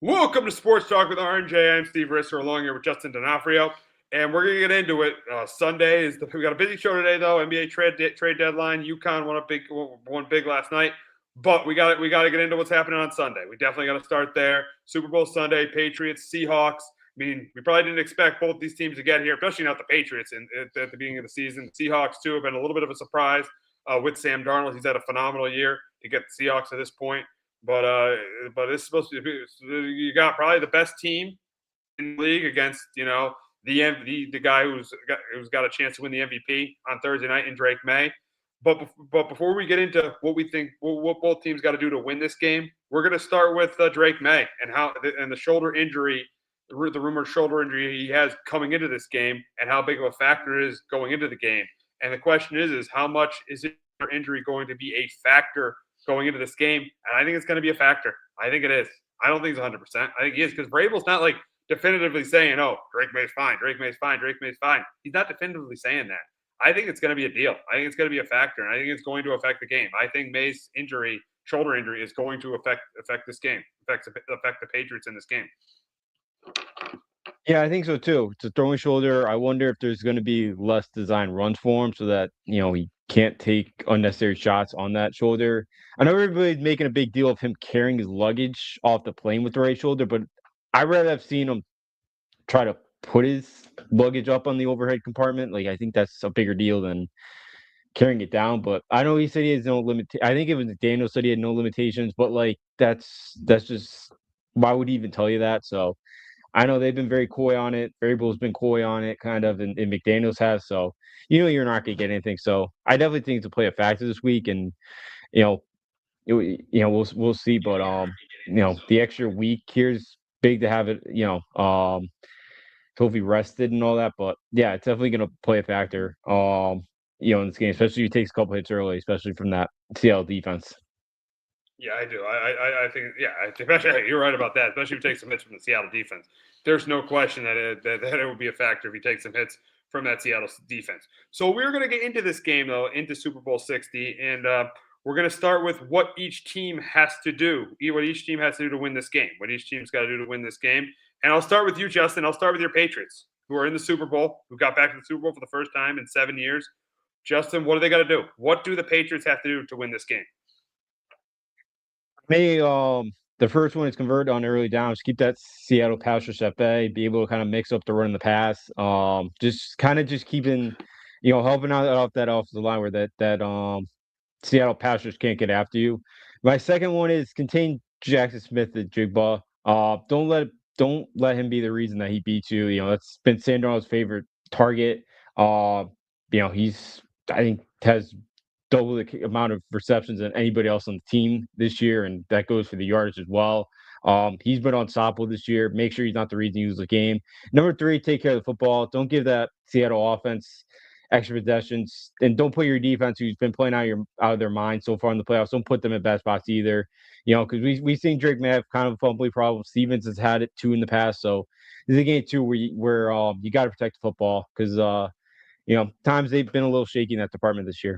Welcome to Sports Talk with R&J. I'm Steve Risser, along here with Justin D'Onofrio, and we're gonna get into it. Sunday we got a busy show today, though. NBA trade deadline. UConn won big last night, but we got to get into what's happening on Sunday. We definitely got to start there. Super Bowl Sunday, Patriots, Seahawks. I mean, we probably didn't expect both these teams to get here, especially not the Patriots at the beginning of the season. The Seahawks too have been a little bit of a surprise with Sam Darnold. He's had a phenomenal year to get the Seahawks to this point. But it's supposed to be, you got probably the best team in the league against the guy who's got a chance to win the MVP on Thursday night in Drake May. But before we get into what we think what both teams got to do to win this game, we're going to start with Drake May and the shoulder injury, the rumored shoulder injury he has coming into this game, and how big of a factor it is going into the game. And the question is how much is it injury going to be a factor going into this game? And I think it's going to be a factor. I think it is. I don't think it's 100%. I think he is, because Vrabel's not like definitively saying, "Oh, Drake May's fine. Drake May's fine. Drake May's fine." He's not definitively saying that. I think it's going to be a deal. I think it's going to be a factor, and I think it's going to affect the game. I think May's shoulder injury, is going to affect this game, affect the Patriots in this game. Yeah, I think so too. It's a throwing shoulder. I wonder if there's going to be less design runs for him so that, he can't take unnecessary shots on that shoulder. I know everybody's making a big deal of him carrying his luggage off the plane with the right shoulder, but I'd rather have seen him try to put his luggage up on the overhead compartment. Like, I think that's a bigger deal than carrying it down. But I know he said he has no limit. I think it was Daniel said he had no limitations, but like that's just, why would he even tell you that? So I know they've been very coy on it. Variable's been coy on it, kind of, and McDaniels has. So you're not going to get anything. So I definitely think to play a factor this week, and you know, we'll see. But the extra week here's big to have it. Hopefully rested and all that. But yeah, it's definitely going to play a factor. In this game, especially if he takes a couple hits early, especially from that Seattle defense. Yeah, I do. I think, especially you're right about that. Especially if you take some hits from the Seattle defense. There's no question that it would be a factor if you take some hits from that Seattle defense. So we're going to get into this game, though, into Super Bowl 60, and we're going to start with what each team has to do, what each team has to do to win this game, what each team's got to do to win this game. And I'll start with you, Justin. I'll start with your Patriots, who are in the Super Bowl, who got back to the Super Bowl for the first time in 7 years. Justin, what do they got to do? What do the Patriots have to do to win this game? Maybe the first one is convert on early downs, keep that Seattle pass rush at bay, be able to kind of mix up the run and the pass. Just keeping, helping out off that offensive line where that Seattle pass rush can't get after you. My second one is contain Jackson Smith at Jigba. Don't let him be the reason that he beats you. That's been Sandro's favorite target. He's, I think, has double the amount of receptions than anybody else on the team this year, and that goes for the yardage as well. He's been unstoppable this year. Make sure he's not the reason you lose the game. Number 3, take care of the football. Don't give that Seattle offense extra possessions, and don't put your defense, who's been playing out of their mind so far in the playoffs, don't put them in bad spots either. Because we've seen Drake may have kind of a fumbling problem. Stevens has had it too in the past, so this is a game too where you got to protect the football, because times they've been a little shaky in that department this year.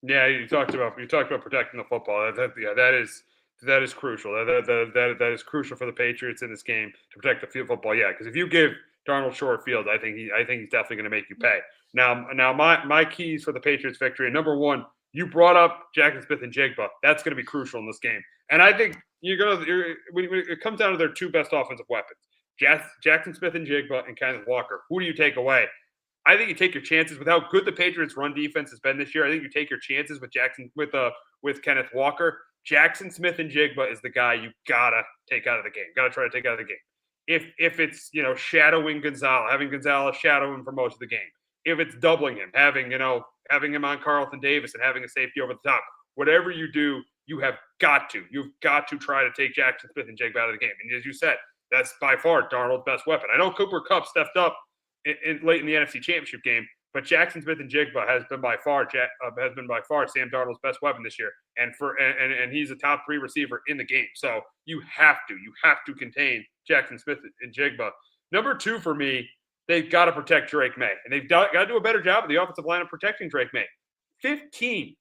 Yeah, you talked about protecting the football. That is crucial. That is crucial for the Patriots in this game to protect the field football. Yeah, because if you give Darnold short field, I think he's definitely going to make you pay. Now my keys for the Patriots victory. Number 1, you brought up Jackson Smith and Jigba. That's going to be crucial in this game. And I think when it comes down to their 2 best offensive weapons, Jackson Smith and Jigba, and Kenneth Walker. Who do you take away? I think you take your chances with how good the Patriots' run defense has been this year. I think you take your chances with Kenneth Walker. Jackson Smith and Jigba is the guy you gotta take out of the game. Gotta try to take out of the game. If it's shadowing Gonzalez, having Gonzalez shadow him for most of the game. If it's doubling him, having him on Carlton Davis and having a safety over the top. Whatever you do, you've got to try to take Jackson Smith and Jigba out of the game. And as you said, that's by far Darnold's best weapon. I know Cooper Kupp stepped up late in the NFC Championship game, but Jackson Smith and Jigba has been by far Sam Darnold's best weapon this year, and he's a top 3 receiver in the game. So you have to contain Jackson Smith and Jigba. Number 2 for me, they've got to protect Drake May, and they've got to do a better job of the offensive line of protecting Drake May. 15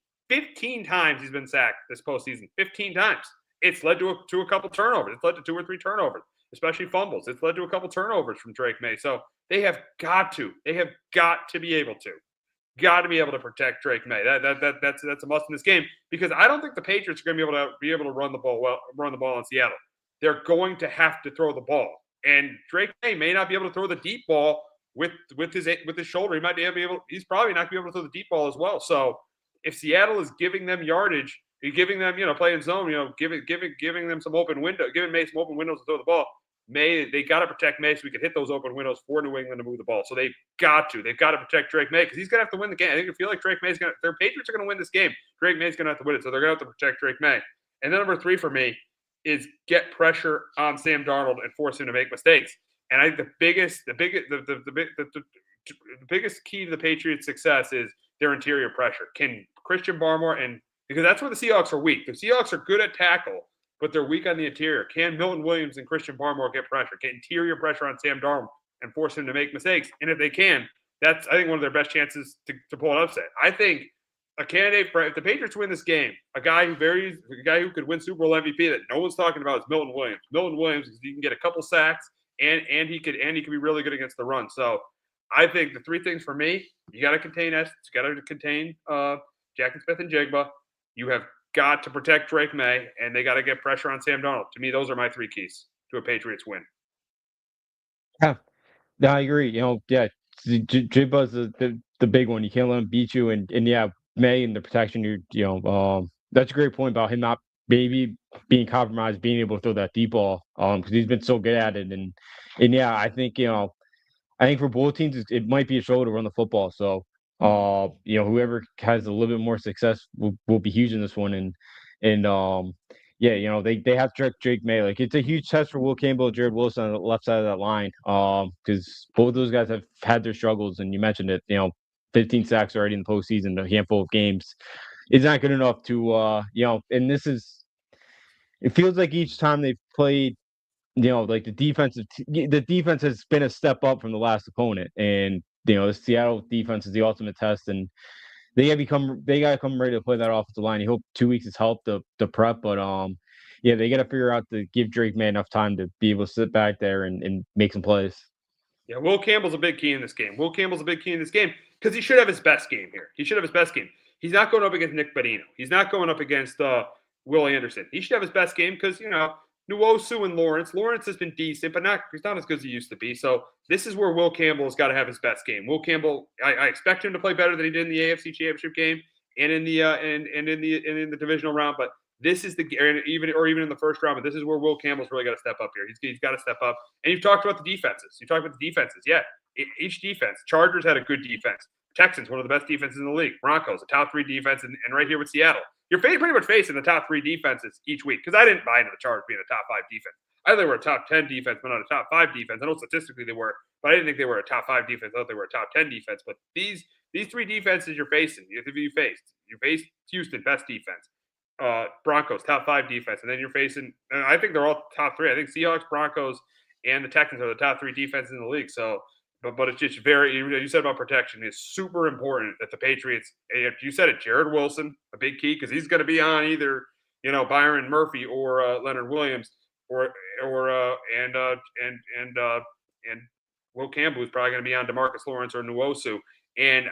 times he's been sacked this postseason. 15 times. It's led to a couple turnovers. It's led to 2 or 3 turnovers, especially fumbles. It's led to a couple turnovers from Drake May. So they have got to be able to protect Drake May. That's a must in this game because I don't think the Patriots are going to be able to run the ball in Seattle. They're going to have to throw the ball, and Drake May not be able to throw the deep ball with his shoulder. He might be able. He's probably not going to be able to throw the deep ball as well. So if Seattle is giving them yardage, giving them playing zone, giving them some open window, giving May some open windows to throw the ball. They got to protect May so we can hit those open windows for New England to move the ball. So they've got to protect Drake May because he's going to have to win the game. I feel like Drake May's their Patriots are going to win this game. Drake May's going to have to win it, so they're going to have to protect Drake May. And then number 3 for me is get pressure on Sam Darnold and force him to make mistakes. And I think the biggest key to the Patriots' success is their interior pressure. Can Christian Barmore because that's where the Seahawks are weak. The Seahawks are good at tackle, but they're weak on the interior. Can Milton Williams and Christian Barmore get pressure, get interior pressure on Sam Darnold and force him to make mistakes? And if they can, that's, I think, one of their best chances to pull an upset. I think a candidate for, if the Patriots win this game, a guy who could win Super Bowl MVP that no one's talking about is Milton Williams. Milton Williams, he can get a couple sacks and he could be really good against the run. So I think the 3 things for me: you got to contain Jackson Smith and Jigba. You have got to protect Drake May, and they got to get pressure on Sam Darnold. To me, those are my 3 keys to a Patriots win. Yeah, no, I agree. Yeah, Jigba's the big one. You can't let him beat you, and yeah, May and the protection. That's a great point about him not maybe being compromised, being able to throw that deep ball, because he's been so good at it, and yeah, I think for both teams, it might be a struggle to run the football. So, whoever has a little bit more success will be huge in this one. Yeah, they have Drake May. Like, it's a huge test for Will Campbell and Jared Wilson on the left side of that line. Because both those guys have had their struggles, and you mentioned it. 15 sacks already in the postseason, a handful of games. Is not good enough to and it feels like each time they've played, like the defense has been a step up from the last opponent, and the Seattle defense is the ultimate test, and they got to come ready to play that offensive line. You hope 2 weeks has helped the prep, but yeah, they got to figure out to give Drake May enough time to be able to sit back there and make some plays. Yeah, Will Campbell's a big key in this game. Will Campbell's a big key in this game because he should have his best game here. He should have his best game. He's not going up against Nick Bonino. He's not going up against Will Anderson. He should have his best game because Nwosu and Lawrence. Lawrence has been decent, but he's not as good as he used to be. So this is where Will Campbell has got to have his best game. Will Campbell, I expect him to play better than he did in the AFC Championship game and in the divisional round. But this is even in the first round. But this is where Will Campbell's really got to step up here. He's got to step up. And you've talked about the defenses. Yeah, each defense. Chargers had a good defense. Texans, one of the best defenses in the league. Broncos, a top 3 defense, and right here with Seattle. You're pretty much facing the top 3 defenses each week because I didn't buy into the Chargers being a top 5 defense. I thought they were a top 10 defense, but not a top 5 defense. I know statistically they were, but I didn't think they were a top 5 defense. I thought they were a top 10 defense. But these 3 defenses you faced Houston, best defense. Broncos, top 5 defense, and then you're facing. And I think they're all top 3. I think Seahawks, Broncos, and the Texans are the top 3 defenses in the league. So. But it's just you said about protection. It's super important that the Patriots, you said it, Jared Wilson, a big key, because he's going to be on either, Byron Murphy or Leonard Williams and Will Campbell is probably going to be on DeMarcus Lawrence or Nwosu. And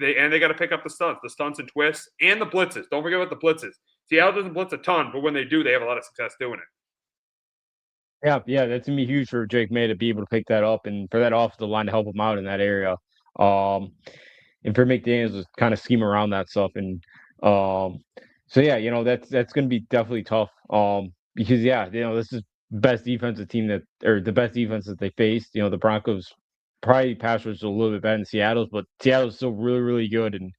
they got to pick up the stunts and twists and the blitzes. Don't forget about the blitzes. Seattle doesn't blitz a ton, but when they do, they have a lot of success doing it. Yeah, that's gonna be huge for Drake May to be able to pick that up and for that offensive line to help him out in that area. And for McDaniels to kind of scheme around that stuff. And so yeah, that's gonna be definitely tough. Because this is best defensive team the best defense that they faced. The Broncos probably pass rush a little bit better than Seattle's, but Seattle's still really, really good, and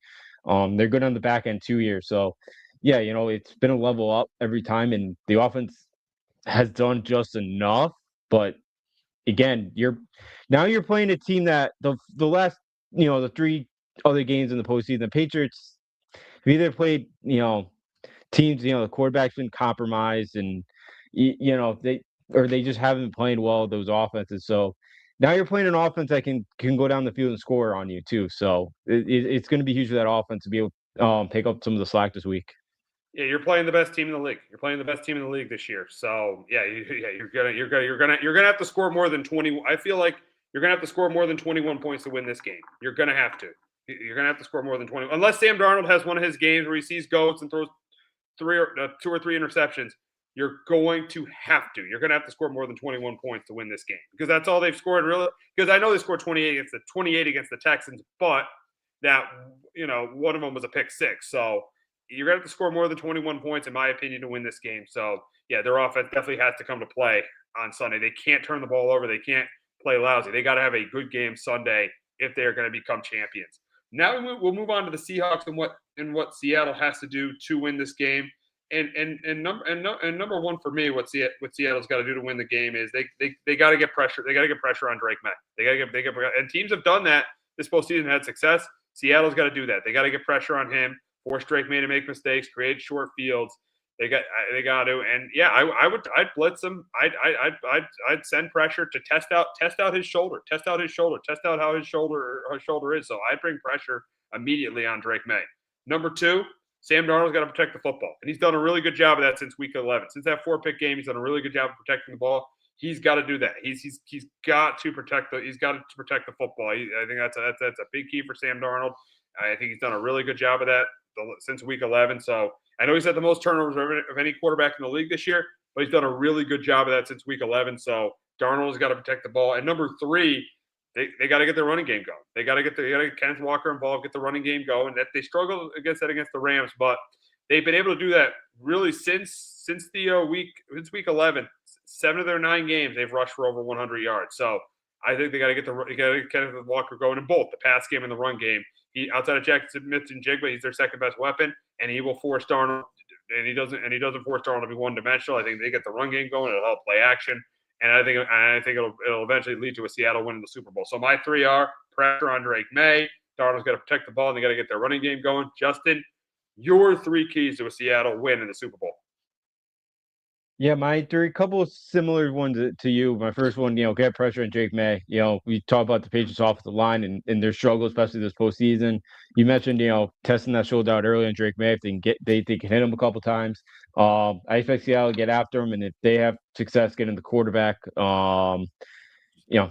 they're good on the back end too here. So yeah, it's been a level up every time, and the offense has done just enough. But again, you're playing a team that the last the 3 other games in the postseason, the Patriots have either played teams the quarterback's been compromised, and they just haven't been playing well those offenses. So now you're playing an offense that can go down the field and score on you too. So it's going to be huge for that offense to be able to pick up some of the slack this week. Yeah, you're playing the best team in the league. You're playing the best team in the league this year. So yeah, you're gonna have to score more than 20. I feel like you're gonna have to score more than 21 points to win this game. You're gonna have to. You're gonna have to score more than 20, unless Sam Darnold has one of his games where he sees goats and throws two or three interceptions. You're going to have to. You're going to have to score more than 21 points to win this game because that's all they've scored. Really, because I know they scored 28 against the Texans, but that one of them was a pick six. So you're going to have to score more than 21 points, in my opinion, to win this game. So yeah, their offense definitely has to come to play on Sunday. They can't turn the ball over. They can't play lousy. They got to have a good game Sunday if they're going to become champions. Now we'll move on to the Seahawks and what Seattle has to do to win this game. And number one for me, what Seattle's got to do to win the game is they got to get pressure. They got to get pressure on Drake May. They get and teams have done that this postseason, had success. Seattle's got to do that. They got to get pressure on him, force Drake May to make mistakes, create short fields. They got to, and yeah, I'd blitz him. I'd send pressure to test out his shoulder, test out how his shoulder is. So I'd bring pressure immediately on Drake May. Number two, Sam Darnold's got to protect the football, and he's done a really good job of that since week 11. Since that 4-pick game, he's done a really good job of protecting the ball. He's got to do that. He's got to protect the football. I think that's a big key for Sam Darnold. I think he's done a really good job of that since week 11. So I know he's had the most turnovers of any quarterback in the league this year, but he's done a really good job of that since week 11. So Darnold's got to protect the ball. And number three, they got to get their running game going. They got to get Kenneth Walker involved, get the running game going. That they struggled against the Rams, but they've been able to do that really since week 11. 7 of their 9 games they've rushed for over 100 yards. So I think they got to get Kenneth Walker going in both the pass game and the run game. He outside of Jackson Smith and Jigba, he's their second best weapon, and he will force Darnold. And he doesn't force Darnold to be one dimensional. I think they get the run game going. It'll help play action. And I think it'll eventually lead to a Seattle winning the Super Bowl. So my 3 are pressure on Drake May. Darnold's got to protect the ball, and they got to get their running game going. Justin, your 3 keys to a Seattle win in the Super Bowl. Yeah, my 3, couple of similar ones to you. My first one, get pressure on Drake May. We talk about the Patriots offensive line and their struggle, especially this postseason. You mentioned, testing that shoulder out early on Drake May. If they can hit him a couple times. I expect Seattle to get after him, and if they have success getting the quarterback,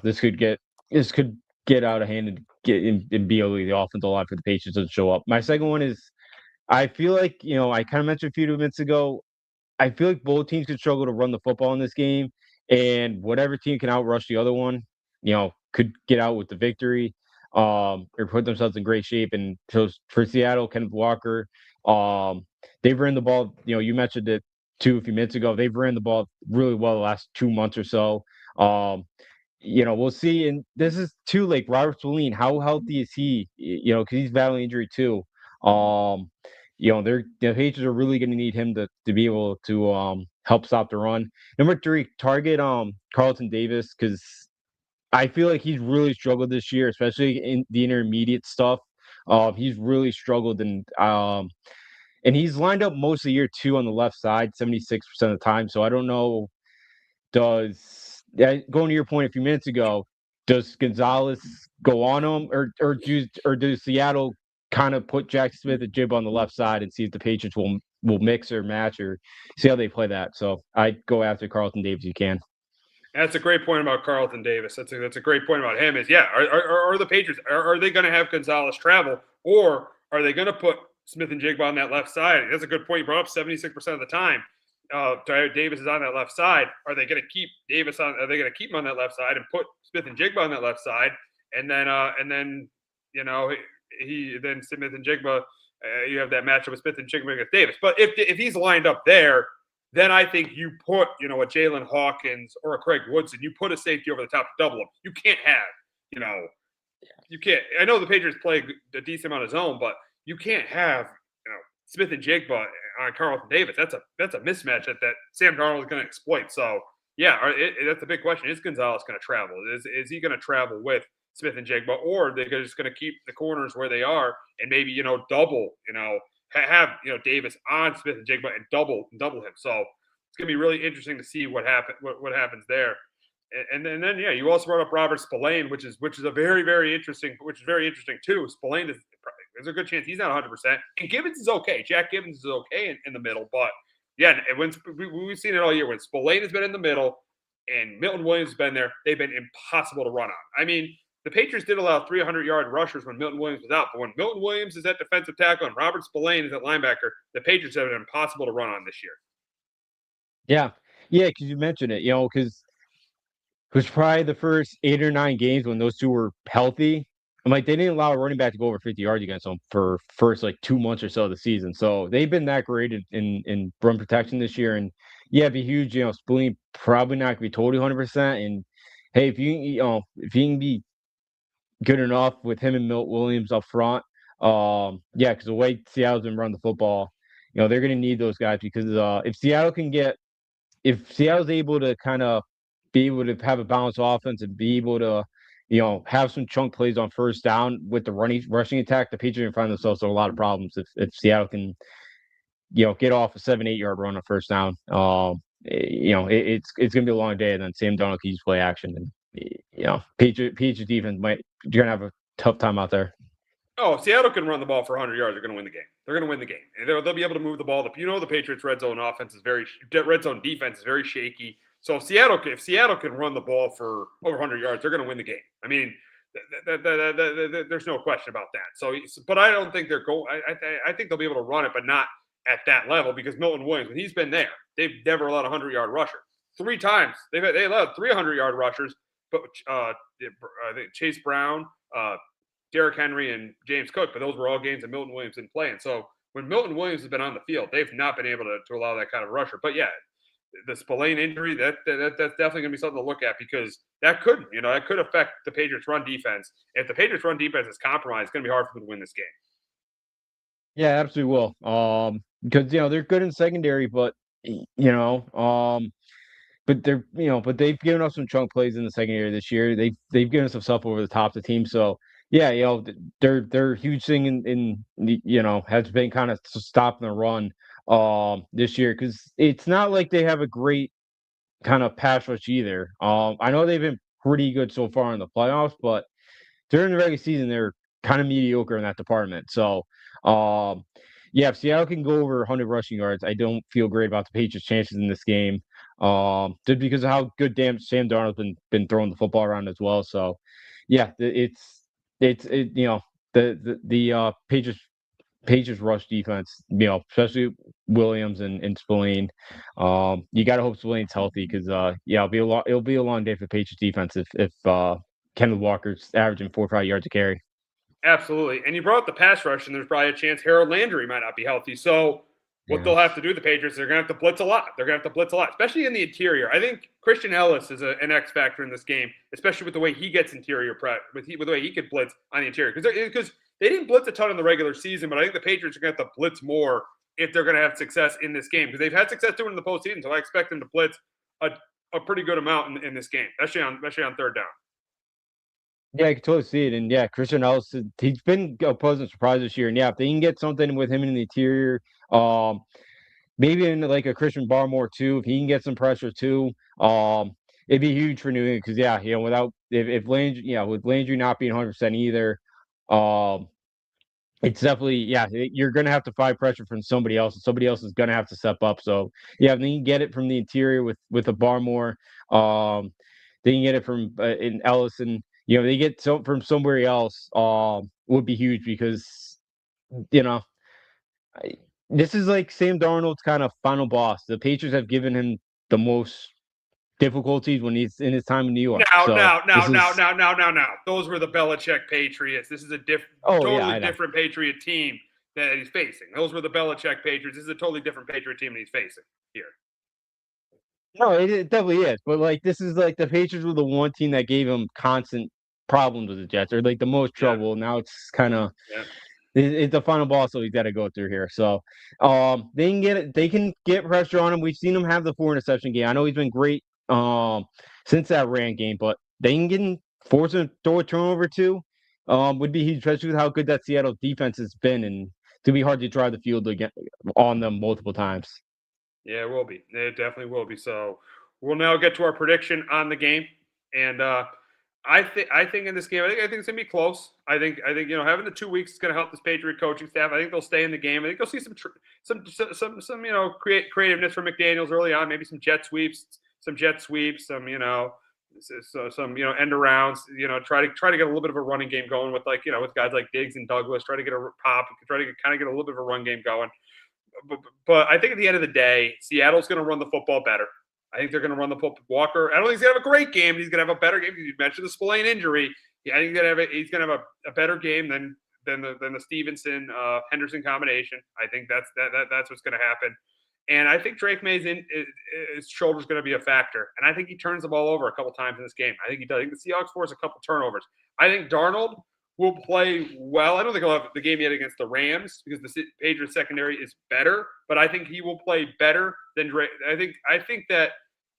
this could get out of hand and be ugly. The offensive line for the Patriots doesn't show up. My second one is, I feel like I kind of mentioned a few minutes ago. I feel like both teams could struggle to run the football in this game, and whatever team can outrush the other one, could get out with the victory, or put themselves in great shape. And so for Seattle, Kenneth Walker, they've ran the ball. You mentioned it too a few minutes ago. They've ran the ball really well the last 2 months or so. We'll see. And this is too, like Robert Spillane. How healthy is he? Because he's battling injury too. The Patriots are really going to need him to be able to help stop the run. Number 3, target Carlton Davis, because I feel like he's really struggled this year, especially in the intermediate stuff. He's really struggled, and he's lined up most of the year too on the left side, 76% of the time. So I don't know. Going to your point a few minutes ago, does Gonzalez go on him, or does Seattle kind of put Jack Smith and Jib on the left side and see if the Patriots will mix or match or see how they play that? So I'd go after Carlton Davis if you can. That's a great point about Carlton Davis. That's a great point about him. Is are the Patriots are they going to have Gonzalez travel, or are they going to put Smith and Jigba on that left side? That's a good point. You brought up 76% of the time. Davis is on that left side. Are they going to keep Davis on? Are they going to keep him on that left side and put Smith and Jigba on that left side? And then then Smith and Jigba, you have that matchup with Smith and Jigba against Davis. But if he's lined up there, then I think you put a Jalen Hawkins or a Craig Woodson. You put a safety over the top to double him. You can't have you can't. I know the Patriots play a decent amount of zone, but you can't have Smith and Jigba on Carlton Davis. That's a mismatch that Sam Darnold is going to exploit. So yeah, that's a big question. Is Gonzalez going to travel? Is he going to travel with Smith and Jigba, or they're just going to keep the corners where they are and maybe double have Davis on Smith and Jigba and double him. So it's going to be really interesting to see what happens there. And then you also brought up Robert Spillane, which is a very, very interesting, which is very interesting too. Spillane is There's a good chance he's not 100%. And Gibbons is okay. Jack Gibbons is okay in the middle, but yeah, when we've seen it all year. When Spillane has been in the middle and Milton Williams has been there, they've been impossible to run on. I mean, the Patriots did allow 300-yard rushers when Milton Williams was out, but when Milton Williams is at defensive tackle and Robert Spillane is at linebacker, the Patriots have been impossible to run on this year. Yeah. Yeah, because you mentioned it, because it was probably the first 8 or 9 games when those two were healthy. I'm like, they didn't allow a running back to go over 50 yards against them for first like 2 months or so of the season. So they've been that great in run protection this year. And yeah, it'd be huge. Spillane probably not gonna be totally 100%. And hey, if you can be good enough with him and Milt Williams up front, yeah, because the way Seattle's been running the football, they're gonna need those guys because if Seattle's able to kind of be able to have a balanced offense and be able to, have some chunk plays on first down with the rushing attack, the Patriots find themselves in a lot of problems if Seattle can, get off a 7-8 yard run on first down. It's gonna be a long day, and then Sam Darnold can use play action, and Patriots defense you're gonna have a tough time out there. Oh, Seattle can run the ball for 100 yards. They're going to win the game. They're going to win the game. And they'll be able to move the ball. The Patriots' red zone defense is very shaky. So if Seattle can run the ball for over 100 yards, they're going to win the game. I mean, there's no question about that. So, but I don't think they're going. I think they'll be able to run it, but not at that level because Milton Williams, when he's been there, they've never allowed a 100-yard rusher. 3 times they allowed 300-yard rushers, but I think Chase Brown. Derrick Henry and James Cook, but those were all games that Milton Williams didn't play in. So when Milton Williams has been on the field, they've not been able to allow that kind of rusher. But yeah, the Spillane injury, that's definitely going to be something to look at because that could affect the Patriots' run defense. If the Patriots' run defense is compromised, it's going to be hard for them to win this game. Yeah, absolutely will. Because they're good in secondary, but but they've given us some chunk plays in the secondary this year. They've given us some stuff over the top of the team. So yeah, their huge thing has been kind of stopping the run this year because it's not like they have a great kind of pass rush either. I know they've been pretty good so far in the playoffs, but during the regular season they're kind of mediocre in that department. So yeah, if Seattle can go over 100 rushing yards, I don't feel great about the Patriots' chances in this game. Just because of how good Sam Darnold's been throwing the football around as well. So yeah, the Patriots rush defense, especially Williams and Spillane. You got to hope Spillane's healthy because yeah, it'll be a long day for the Patriots defense if Kenneth Walker's averaging 4 or 5 yards a carry. Absolutely. And you brought up the pass rush, and there's probably a chance Harold Landry might not be healthy. So what they'll have to do, the Patriots, they're going to have to blitz a lot. They're going to have to blitz a lot, especially in the interior. I think Christian Ellis is an X factor in this game, especially with the way he gets interior prep, with the way he could blitz on the interior. Because they didn't blitz a ton in the regular season, but I think the Patriots are going to have to blitz more if they're going to have success in this game. Because they've had success doing it in the postseason, so I expect them to blitz a pretty good amount in this game, especially on third down. Yeah, I can totally see it. And yeah, Christian Ellis, he's been a pleasant surprise this year. And yeah, if they can get something with him in the interior, maybe in like a Christian Barmore too, if he can get some pressure too, it'd be huge for New England because yeah, without if Landry, with Landry not being 100% either, it's definitely you're gonna have to find pressure from somebody else, and somebody else is gonna have to step up. So yeah, if they can get it from the interior with a Barmore, they can get it from in Ellison. They get from somewhere else, would be huge because this is like Sam Darnold's kind of final boss. The Patriots have given him the most difficulties when he's in his time in New York. Now. Those were the Belichick Patriots. This is a totally different Patriot team that he's facing. Those were the Belichick Patriots. This is a totally different Patriot team that he's facing here. No, it definitely is. But like this is like the Patriots were the one team that gave him constant problems with the Jets, or like the most trouble. Yeah. Now it's kind of it's the final ball, so he's got to go through here. So they can get pressure on him. We've seen him have the 4 interception game. I know he's been great since that Ram game, but they can get him, force him to throw a turnover too. Would be huge, especially with how good that Seattle defense has been, and to be hard to drive the field again on them multiple times. Yeah, it will be. It definitely will be. So we'll now get to our prediction on the game. And I think in this game, I think it's gonna be close. I think having the 2 weeks is gonna help this Patriot coaching staff. I think they'll stay in the game. I think you'll see some creativeness from McDaniels early on. Maybe some jet sweeps, some end arounds. Try to get a little bit of a running game going with with guys like Diggs and Douglas. Try to get a pop. Try to kind of get a little bit of a run game going. But I think at the end of the day, Seattle's going to run the football better. I think they're going to run the football. Walker, I don't think he's going to have a great game. He's going to have a better game. You mentioned the Spillane injury. Yeah, I think he's going to have a better game than the Stevenson Henderson combination. I think that's what's going to happen. And I think Drake May's his shoulder is going to be a factor. And I think he turns the ball over a couple times in this game. I think he does. I think the Seahawks force a couple turnovers. I think Darnold will play well. I don't think he'll have the game yet against the Rams because the Patriots secondary is better, but I think he will play better than Drake. I think that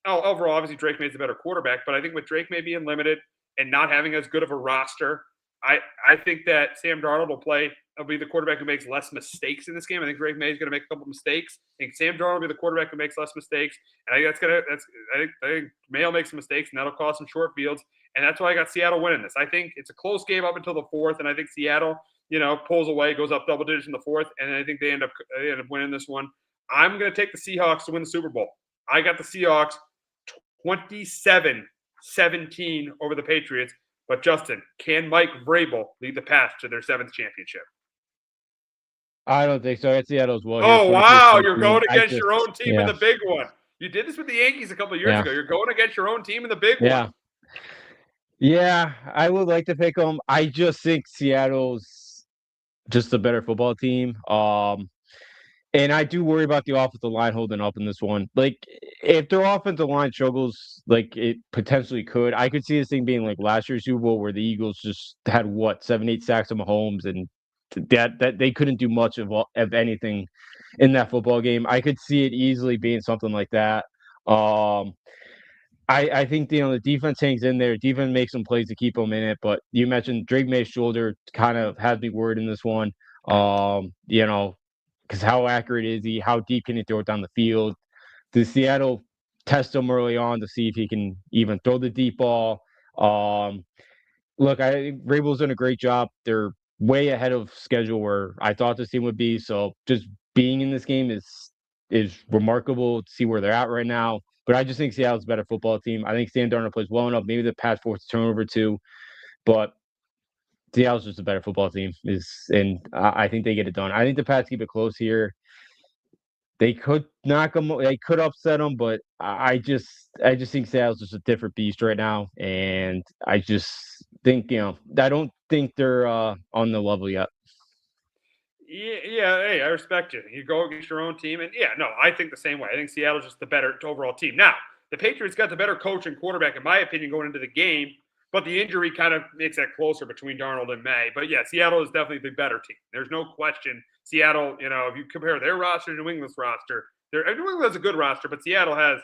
overall, obviously Drake May's a better quarterback, but I think with Drake May being limited and not having as good of a roster, I think that Sam Darnold will be the quarterback who makes less mistakes in this game. I think Drake May is going to make a couple mistakes. I think Sam Darnold will be the quarterback who makes less mistakes. And I think May will make some mistakes, and that'll cause some short fields. And that's why I got Seattle winning this. I think it's a close game up until the fourth, and I think Seattle, pulls away, goes up double digits in the fourth, and I think they end up winning this one. I'm going to take the Seahawks to win the Super Bowl. I got the Seahawks 27-17 over the Patriots. But Justin, can Mike Vrabel lead the path to their 7th championship? I don't think so. It's Seattle as well. Oh, wow. You're going against your own team in the big one. You did this with the Yankees a couple of years ago. You're going against your own team in the big one. Yeah, I would like to pick them. I just think Seattle's just a better football team. And I do worry about the offensive line holding up in this one. Like, if their offensive line struggles, like it potentially could, I could see this thing being like last year's Super Bowl where the Eagles just had 7-8 sacks of Mahomes, and that they couldn't do much of anything in that football game. I could see it easily being something like that. I think the defense hangs in there. Defense makes some plays to keep them in it. But you mentioned Drake May's shoulder kind of has me worried in this one. Because how accurate is he? How deep can he throw it down the field? Does Seattle test him early on to see if he can even throw the deep ball? Look, I think Vrabel's done a great job. They're way ahead of schedule where I thought this team would be. So just being in this game is remarkable to see where they're at right now. But I just think Seattle's a better football team. I think Sam Darnold plays well enough. Maybe the pass force turnover too, but Seattle's just a better football team, and I think they get it done. I think the Pats keep it close here. They could knock them. They could upset them, but I just think Seattle's just a different beast right now, and I just think I don't think they're on the level yet. Yeah. Hey, I respect you. You go against your own team, and I think the same way. I think Seattle's just the better overall team. Now, the Patriots got the better coach and quarterback, in my opinion, going into the game. But the injury kind of makes that closer between Darnold and May. But yeah, Seattle is definitely the better team. There's no question. Seattle, if you compare their roster to New England's roster, New England has a good roster, but Seattle has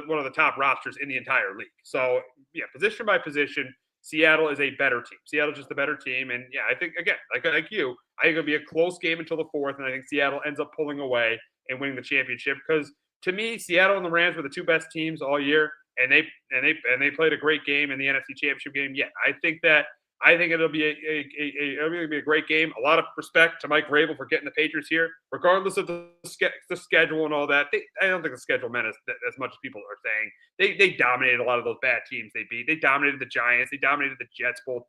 one of the top rosters in the entire league. So yeah, position by position, Seattle is a better team. Seattle's just a better team. And yeah, I think, again, like you, I think it'll be a close game until the fourth. And I think Seattle ends up pulling away and winning the championship. Because to me, Seattle and the Rams were the two best teams all year. And they played a great game in the NFC Championship game. Yeah, I think it'll be a great game. A lot of respect to Mike Vrabel for getting the Patriots here, regardless of the schedule and all that. I don't think the schedule meant as much as people are saying. They dominated a lot of those bad teams they beat. They dominated the Giants. They dominated the Jets both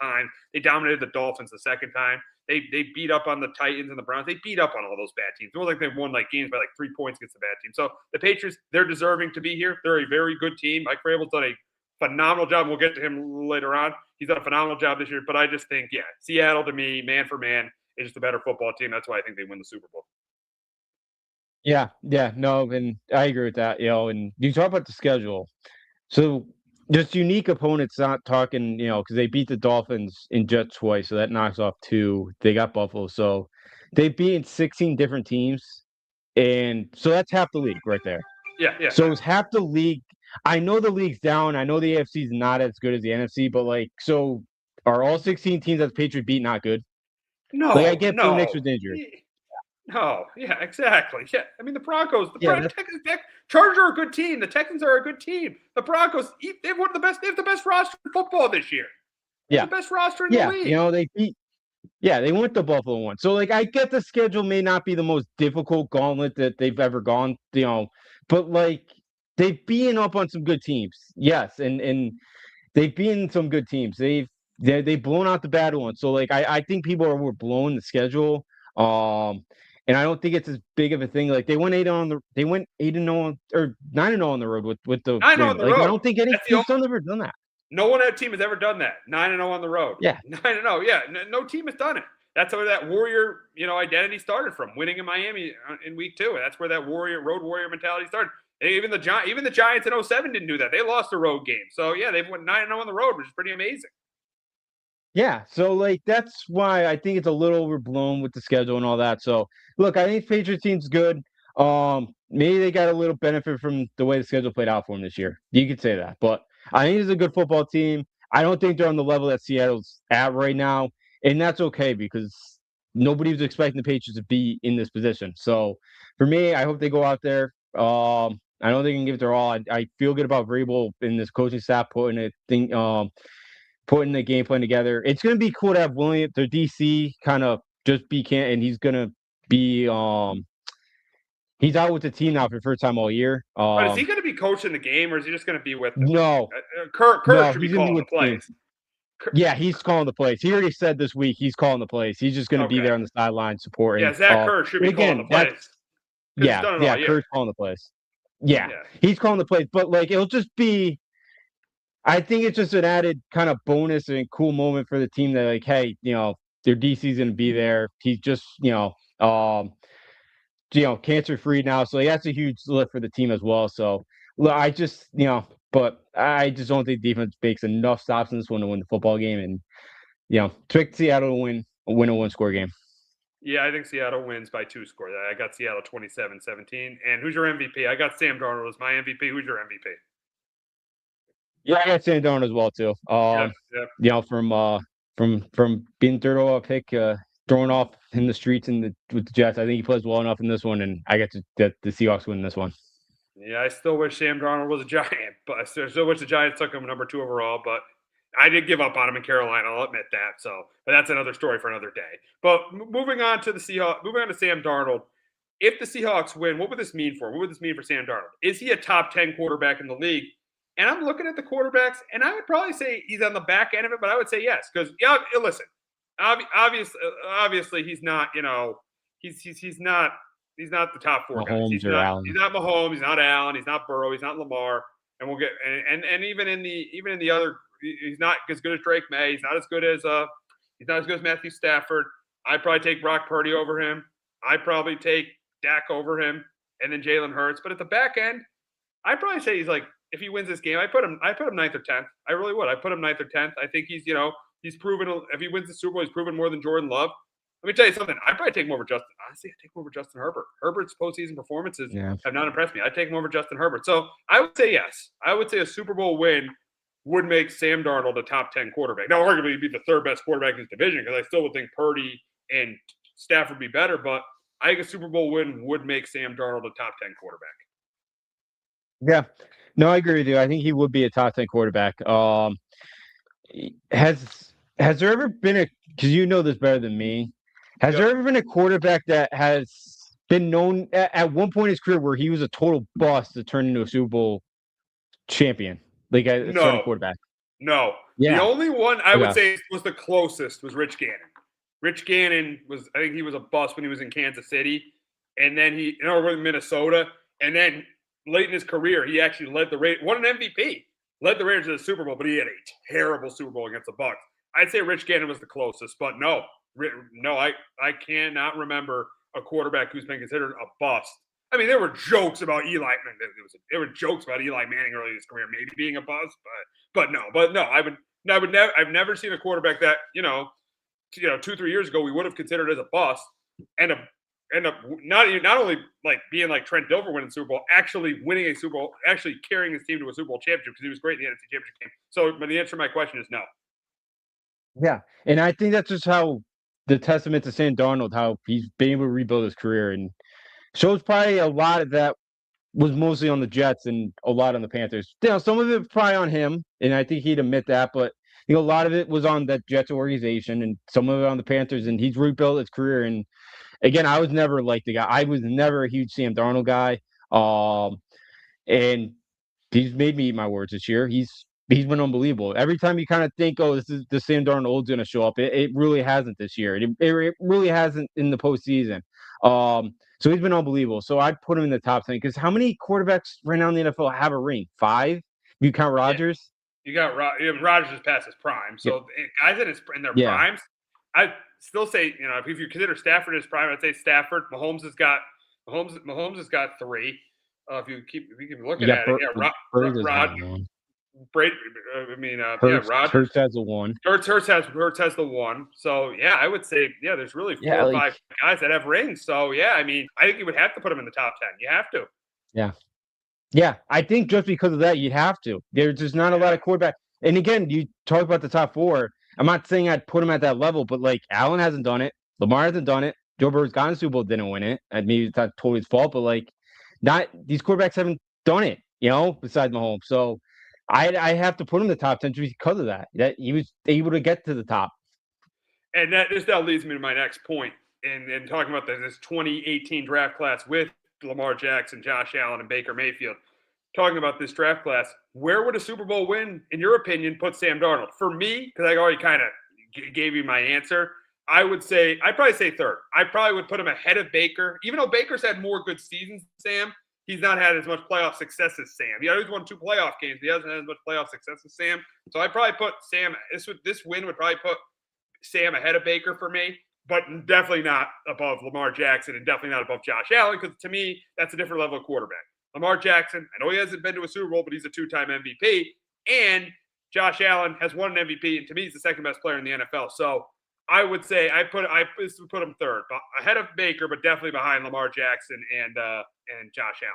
times. They dominated the Dolphins the second time. They beat up on the Titans and the Browns. They beat up on all those bad teams. It was like they won games by 3 points against the bad team. So the Patriots, they're deserving to be here. They're a very good team. Mike Vrabel's done a phenomenal job. We'll get to him later on. He's done a phenomenal job this year. But I just think, Seattle to me, man for man, is just a better football team. That's why I think they win the Super Bowl. Yeah, no, and I agree with that. And you talk about the schedule. So just unique opponents, not talking, because they beat the Dolphins in Jets twice, so that knocks off 2. They got Buffalo, so they beat 16 different teams, and so that's half the league right there. Yeah. So it's half the league. I know the league's down. I know the AFC is not as good as the NFC, but so are all 16 teams that the Patriots beat not good? No, I get Phoenix was injured. No, yeah, exactly. Yeah, I mean the Broncos. Chargers are a good team. The Texans are a good team. The Broncos, they have they have the best roster in football this year. They have Yeah. the best roster in the Yeah. league. They went the Buffalo one. So like I get the schedule may not be the most difficult gauntlet that they've ever gone, but like they've been up on some good teams. Yes, and they've been some good teams. They've blown out the bad ones. So like I think people were blowing the schedule. And I don't think it's as big of a thing. Like they went 8-0 or 9-0 on the road with the 9-0 on win. the Like I road. don't think any That's the team's only. ever done that. No one on that team has ever done that. 9-0 on the road. Yeah. 9-0. Yeah, no team has done it. That's where that warrior, identity started from. Winning in Miami in week 2, and that's where that road warrior mentality started. And even the Giants in 07 didn't do that. They lost a road game. So yeah, they've went 9-0 on the road, which is pretty amazing. Yeah, so like that's why I think it's a little overblown with the schedule and all that. So look, I think Patriots team's good. Maybe they got a little benefit from the way the schedule played out for them this year. You could say that, but I think it's a good football team. I don't think they're on the level that Seattle's at right now, and that's okay because nobody was expecting the Patriots to be in this position. So for me, I hope they go out there. I know they can give it their all. I feel good about Vrabel and this coaching staff putting the game plan together. It's going to be cool to have William, their DC, kind of just be can, and he's going to be he's out with the team now for the first time all year. But is he going to be coaching the game, or is he just going to be with them? No, Kurt should be calling the plays. Yeah, he's calling the plays. He already said this week he's calling the plays. He's just going to be there on the sideline supporting. Yeah, Zach Kurt should be calling the plays. Kurt's calling the plays. Yeah, he's calling the plays. But like, it'll just be. I think it's just an added kind of bonus and cool moment for the team that like, hey, their DC's going to be there. He's just, cancer free now, so that's a huge lift for the team as well. So, look, but I just don't think defense makes enough stops in this one to win the football game, and expect Seattle to win a 1-score game. Yeah, I think Seattle wins by 2 scores. I got Seattle 27-17. And who's your MVP? I got Sam Darnold as my MVP. Who's your MVP? Yeah, I got Sam Darnold as well too. From being third overall pick, throwing off in the streets with the Jets, I think he plays well enough in this one, and I get the Seahawks win this one. Yeah, I still wish Sam Darnold was a Giant, but I still wish the Giants took him number 2 overall. But I did give up on him in Carolina. I'll admit that. But that's another story for another day. But moving on to the Seahawks, moving on to Sam Darnold. If the Seahawks win, what would this mean for him? What would this mean for Sam Darnold? Is he a top 10 quarterback in the league? And I'm looking at the quarterbacks, and I would probably say he's on the back end of it, but I would say yes. Because, listen, obviously he's not, he's not the top 4 guys. He's not Mahomes, he's not Allen, he's not Burrow, he's not Lamar. And we'll get and even in the other, he's not as good as Drake May. He's not as good as Matthew Stafford. I'd probably take Brock Purdy over him. I'd probably take Dak over him, and then Jalen Hurts. But at the back end, I'd probably say he's like, if he wins this game, I put him 9th or 10th. I really would. I put him 9th or 10th. I think he's proven, if he wins the Super Bowl, he's proven more than Jordan Love. Let me tell you something. I'd probably take him over Justin. Honestly, I'd take him over Justin Herbert. Herbert's postseason performances have not impressed me. I'd take him over Justin Herbert. So I would say yes. I would say a Super Bowl win would make Sam Darnold a top 10 quarterback. Now, arguably, he'd be the 3rd best quarterback in his division because I still would think Purdy and Stafford would be better. But I think a Super Bowl win would make Sam Darnold a top 10 quarterback. Yeah. No, I agree with you. I think he would be a top 10 quarterback. Has there ever been because you know this better than me, has there ever been a quarterback that has been known at one point in his career where he was a total bust to turn into a Super Bowl champion? Like a starting quarterback? No. Yeah. The only one I would say was the closest was Rich Gannon. Rich Gannon I think he was a bust when he was in Kansas City, and then over in Minnesota, and then late in his career, he actually led the Raiders, won an MVP, led the Raiders to the Super Bowl, but he had a terrible Super Bowl against the Bucs. I'd say Rich Gannon was the closest, but no, I cannot remember a quarterback who's been considered a bust. I mean, there were jokes about Eli. There were jokes about Eli Manning early in his career, maybe being a bust, but no. I've never seen a quarterback that 2-3 years ago we would have considered as a bust, and not only like being like Trent Dilfer winning the Super Bowl, actually winning a Super Bowl, actually carrying his team to a Super Bowl championship because he was great in the NFC Championship game. So, but the answer to my question is no. Yeah, and I think that's just how the testament to Sam Darnold, how he's been able to rebuild his career, and shows probably a lot of that was mostly on the Jets and a lot on the Panthers. Some of it probably on him, and I think he'd admit that, but a lot of it was on that Jets organization and some of it on the Panthers, and he's rebuilt his career. And again, I was never like the guy. I was never a huge Sam Darnold guy. And he's made me eat my words this year. He's been unbelievable. Every time you kind of think, oh, this is the Sam Darnold's going to show up, it really hasn't this year. It really hasn't in the postseason. So he's been unbelievable. So I'd put him in the top 10 because how many quarterbacks right now in the NFL have a ring? 5? You count Rodgers? You got Rodgers is past his prime. So guys in their primes, I still say, if you consider Stafford his prime, I'd say Stafford. Mahomes has got 3. If you keep looking at it, Brady. Rodgers. Hurts has the 1. Hurts has the 1. So I would say there's really 4 or 5 guys that have rings. So I think you would have to put them in the top 10. You have to. Yeah, I think just because of that, you'd have to. There's just not a lot of quarterback. And again, you talk about the top 4. I'm not saying I'd put him at that level, but Allen hasn't done it. Lamar hasn't done it. Joe Burrow's gotten a Super Bowl, didn't win it. And maybe it's not totally his fault, but not these quarterbacks haven't done it, besides Mahomes. So I have to put him in the top 10 just because of that he was able to get to the top. And that leads me to my next point in talking about this 2018 draft class with Lamar Jackson, Josh Allen, and Baker Mayfield. Talking about this draft class, where would a Super Bowl win, in your opinion, put Sam Darnold? For me, because I already kind of gave you my answer, I'd probably say third. I probably would put him ahead of Baker. Even though Baker's had more good seasons than Sam, he's not had as much playoff success as Sam. He's won 2 playoff games. He hasn't had as much playoff success as Sam. So I'd probably put Sam – this win would probably put Sam ahead of Baker for me, but definitely not above Lamar Jackson and definitely not above Josh Allen because, to me, that's a different level of quarterback. Lamar Jackson, I know he hasn't been to a Super Bowl, but he's a 2-time MVP. And Josh Allen has won an MVP, and to me, he's the second best player in the NFL. So I would say I put him third, ahead of Baker, but definitely behind Lamar Jackson and Josh Allen.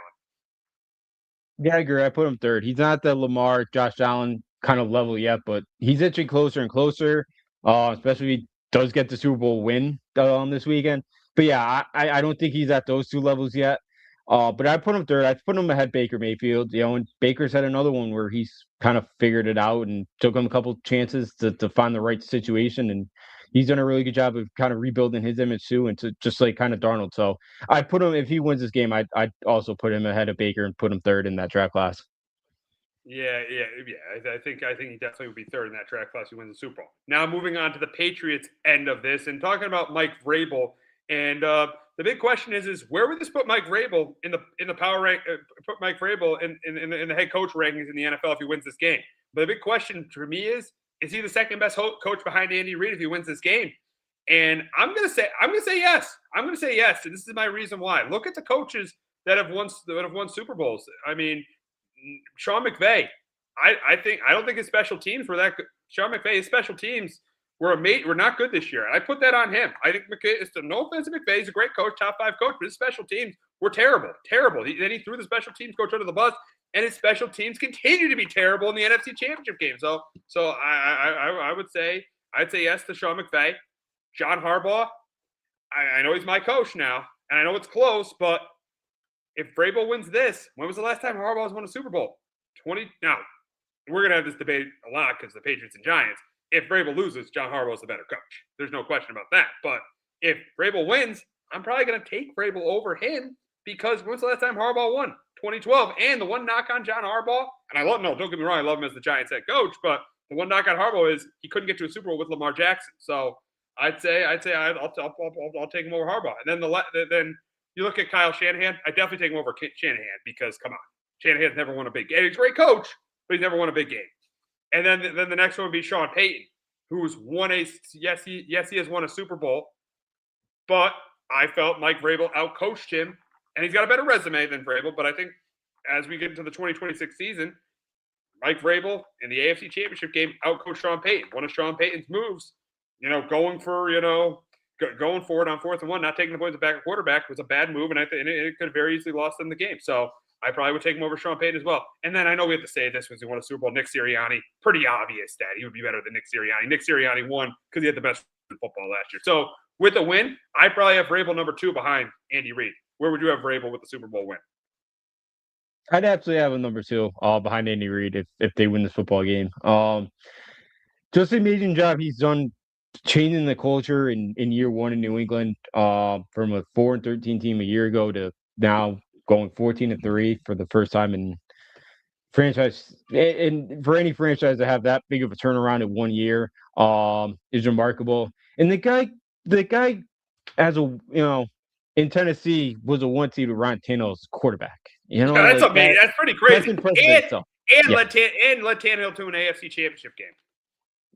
Yeah, I agree. I put him third. He's not the Lamar, Josh Allen kind of level yet, but he's inching closer and closer. Especially if he does get the Super Bowl win this weekend. But yeah, I don't think he's at those 2 levels yet. But I put him third. I put him ahead Baker Mayfield. And Baker's had another one where he's kind of figured it out and took him a couple chances to find the right situation, and he's done a really good job of kind of rebuilding his image too, and to just kind of Darnold. So I put him, if he wins this game, I'd also put him ahead of Baker and put him third in that draft class. Yeah. I think he definitely would be third in that draft class. He wins the Super Bowl. Now moving on to the Patriots end of this and talking about Mike Vrabel. And the big question is where would this put Mike Vrabel in the power rank? Put Mike Vrabel in the head coach rankings in the NFL if he wins this game. But the big question for me is he the second best coach behind Andy Reid if he wins this game? And I'm gonna say yes. I'm gonna say yes, and this is my reason why. Look at the coaches that have won Super Bowls. I mean, Sean McVay. I don't think his special teams were that good. Sean McVay's special teams were not good this year. I put that on him. I think McVay, no offense to McVay, he's a great coach, top 5 coach, but his special teams were terrible. Then he threw the special teams coach under the bus, and his special teams continue to be terrible in the NFC Championship game. So I'd say yes to Sean McVay. John Harbaugh, I know he's my coach now, and I know it's close, but if Vrabel wins this, when was the last time Harbaugh's won a Super Bowl? Now, we're going to have this debate a lot because the Patriots and Giants. If Vrabel loses, John Harbaugh's the better coach. There's no question about that. But if Vrabel wins, I'm probably going to take Vrabel over him because when's the last time Harbaugh won? 2012. And the one knock on John Harbaugh, and don't get me wrong, I love him as the Giants head coach, but the one knock on Harbaugh is he couldn't get to a Super Bowl with Lamar Jackson. So I'd say I'll take him over Harbaugh. And then you look at Kyle Shanahan, I definitely take him over Shanahan because, come on, Shanahan's never won a big game. He's a great coach, but he's never won a big game. And then the next one would be Sean Payton, who's won he has won a Super Bowl, but I felt Mike Vrabel outcoached him, and he's got a better resume than Vrabel. But I think as we get into the 2026 season, Mike Vrabel in the AFC Championship game outcoached Sean Payton. One of Sean Payton's moves, going for going forward on 4th and 1, not taking the points back at quarterback was a bad move, and it could have very easily lost them the game. So I probably would take him over Sean Payton as well. And then I know we have to say this because he won a Super Bowl. Nick Sirianni, pretty obvious that he would be better than Nick Sirianni. Nick Sirianni won because he had the best football last year. So with a win, I probably have Vrabel number 2 behind Andy Reid. Where would you have Vrabel with the Super Bowl win? I'd absolutely have a number 2, behind Andy Reid if they win this football game. Just an amazing job he's done changing the culture in year 1 in New England, from a 4-13 team a year ago to now going 14-3 for the first time in franchise and for any franchise to have that big of a turnaround in 1 year, is remarkable. And the guy as a in Tennessee was a 1 seed with Ryan Tannehill's quarterback. Yeah, that's Like amazing. That's pretty that's crazy. impressive in itself. And Yeah. let Tannehill to an AFC Championship game.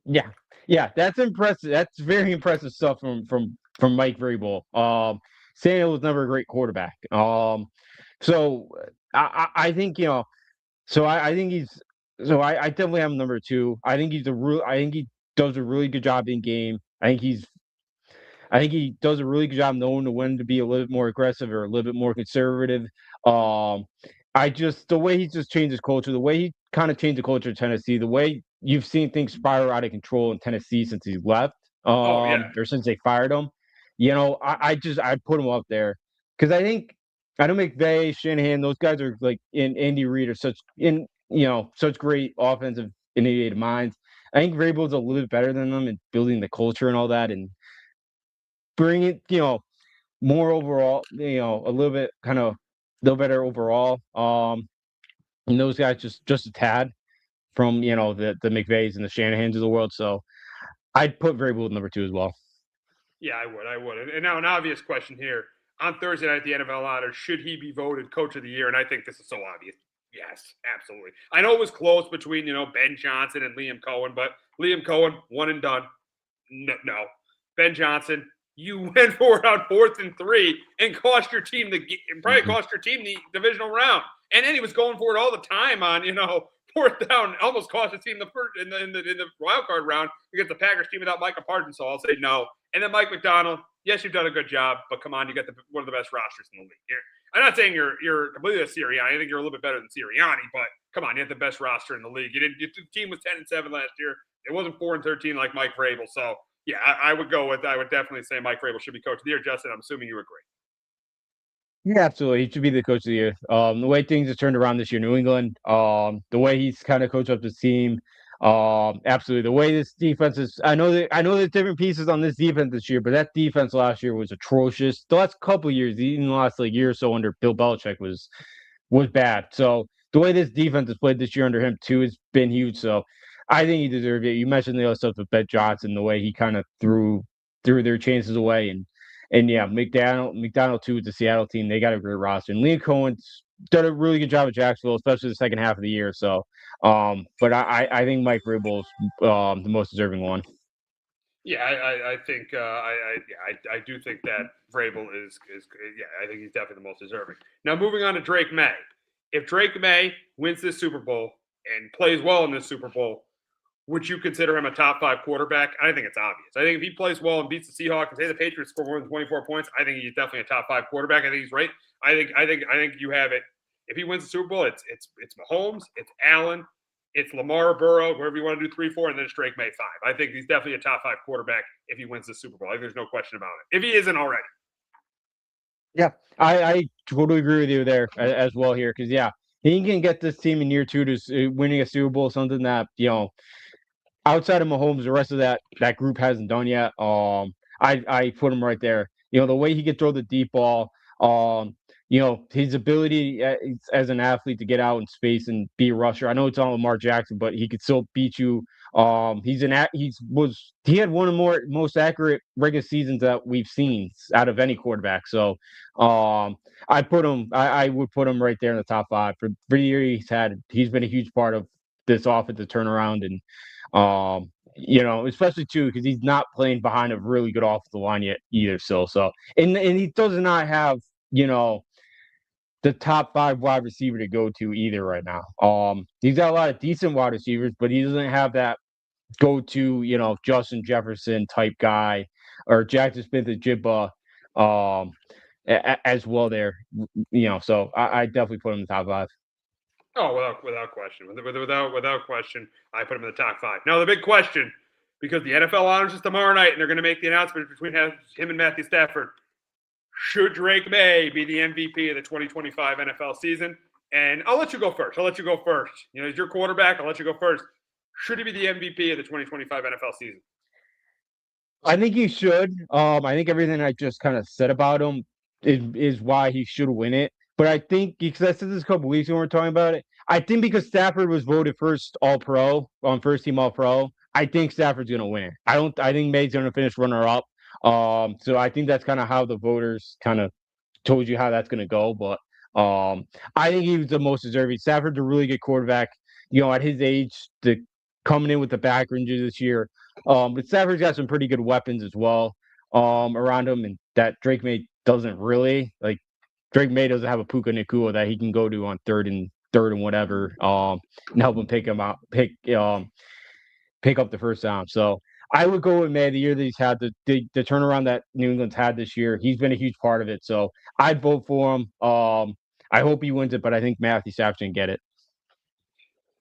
Yeah. Yeah, that's impressive. That's very impressive stuff from Mike Vrabel. Samuel was never a great quarterback. So I think so I think he's I definitely have him number 2. I think he does a really good job in game. I think he does a really good job knowing when to be a little bit more aggressive or a little bit more conservative. Um, the way he just changed his culture, the way he kind of changed the culture of Tennessee, the way you've seen things spiral out of control in Tennessee since he left, Oh yeah. or since they fired him. I put him up there because I know McVay, Shanahan, those guys are like in Andy Reid are such great offensive innovative minds. I think Vrabel's a little bit better than them in building the culture and all that, and bring it, more overall, a little bit kind of little better overall. And those guys just a tad from the McVays and the Shanahans of the world. So I'd put Vrabel at number 2 as well. Yeah, I would. And now an obvious question here. On Thursday night, the NFL honors, should he be voted Coach of the Year? And I think this is so obvious. Yes, absolutely. I know it was close between, Ben Johnson and Liam Cohen, but Liam Cohen, one and done. No. Ben Johnson, you went for it on 4th and 3 and cost your team cost your team the divisional round. And then he was going for it all the time on, 4th down, almost cost his team the first in the wild card round against the Packers team without Micah Parsons. So I'll say no. And then Mike McDonald, yes, you've done a good job, but come on, you got one of the best rosters in the league. I'm not saying you're completely a Sirianni. I think you're a little bit better than Sirianni, but come on, you have the best roster in the league. The team was 10-7 last year. It wasn't 4-13 like Mike Vrabel. So yeah, I would definitely say Mike Vrabel should be Coach of the Year. Justin, I'm assuming you agree. Yeah, absolutely. He should be the coach of the year. The way things have turned around this year, New England, the way he's kind of coached up his team, absolutely. The way this defense is, I know there's different pieces on this defense this year, but that defense last year was atrocious. The last couple of years, even the last year or so under Bill Belichick was bad. So the way this defense has played this year under him too has been huge. So I think he deserved it. You mentioned the other stuff with Ben Johnson, the way he kind of threw their chances away, and yeah, McDonald too with the Seattle team. They got a great roster. And Liam Cohen's done a really good job at Jacksonville, especially the second half of the year. So, but I think Mike Vrabel's the most deserving one. Yeah, I think I do think that Vrabel is I think he's definitely the most deserving. Now moving on to Drake May. If Drake May wins this Super Bowl and plays well in this Super Bowl, would you consider him a top 5 quarterback? I think it's obvious. I think if he plays well and beats the Seahawks and say the Patriots score more than 24 points, I think he's definitely a top 5 quarterback. I think he's right. I think you have it. If he wins the Super Bowl, it's Mahomes, it's Allen, it's Lamar Burrow, wherever you want to do 3, 4, and then it's Drake May 5. I think he's definitely a top 5 quarterback if he wins the Super Bowl. I think there's no question about it. If he isn't already. Yeah, I totally agree with you there as well here because yeah, he can get this team in year 2 to winning a Super Bowl, something that outside of Mahomes, the rest of that group hasn't done yet. I put him right there. The way he could throw the deep ball, his ability as an athlete to get out in space and be a rusher. I know it's on Lamar Jackson, but he could still beat you. He had one of the most accurate regular seasons that we've seen out of any quarterback. So, I would put him right there in the top 5 for the year he's been a huge part of this offensive turnaround and. Especially too because he's not playing behind a really good offensive line yet either. So and he does not have the top 5 wide receiver to go to either right now. He's got a lot of decent wide receivers, but he doesn't have that go to Justin Jefferson type guy or Jackson Smith-Njigba as well there. So I definitely put him in the top 5. Oh, without question. Without question, I put him in the top 5. Now, the big question, because the NFL honors is tomorrow night, and they're going to make the announcement between him and Matthew Stafford. Should Drake May be the MVP of the 2025 NFL season? And I'll let you go first. You know, he's your quarterback. I'll let you go first. Should he be the MVP of the 2025 NFL season? I think he should. I think everything I just kind of said about him is why he should win it. But I think because I said this a couple weeks when we were talking about it, I think because Stafford was voted first All Pro on first team All Pro, I think Stafford's gonna win it. I don't. I think May's gonna finish runner up. So I think that's kind of how the voters kind of told you how that's gonna go. But I think he was the most deserving. Stafford's a really good quarterback. You know, at his age, the coming in with the back injury this year. But Stafford's got some pretty good weapons as well around him, and that Drake May doesn't really like. Drake May doesn't have a Puka Nakua that he can go to on third and whatever, and help him pick up the first down. So I would go with May. The year that he's had the turnaround that New England's had this year, he's been a huge part of it. So I'd vote for him. I hope he wins it, but I think Matthew Stafford's gonna get it.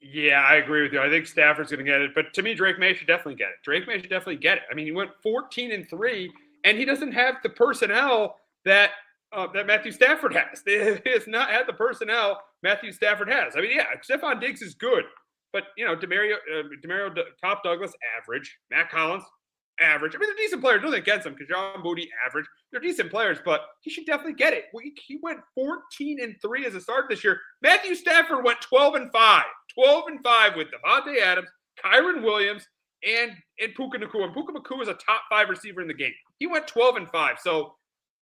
Yeah, I agree with you. I think Stafford's going to get it, but to me, Drake May should definitely get it. I mean, he went 14-3, and he doesn't have the personnel that Matthew Stafford has. He has not had the personnel Matthew Stafford has. I mean, yeah, Stephon Diggs is good, but you know, Demario Top Douglas average, Matt Collins average. I mean, they're decent players. Nothing against them. Kajal Moody average. They're decent players, but he should definitely get it. He went 14-3 as a start this year. Matthew Stafford went 12-5. 12-5 with Devontae Adams, Kyron Williams, and Puka Nakua. And Puka Nakua is a top 5 receiver in the game. He went 12-5. So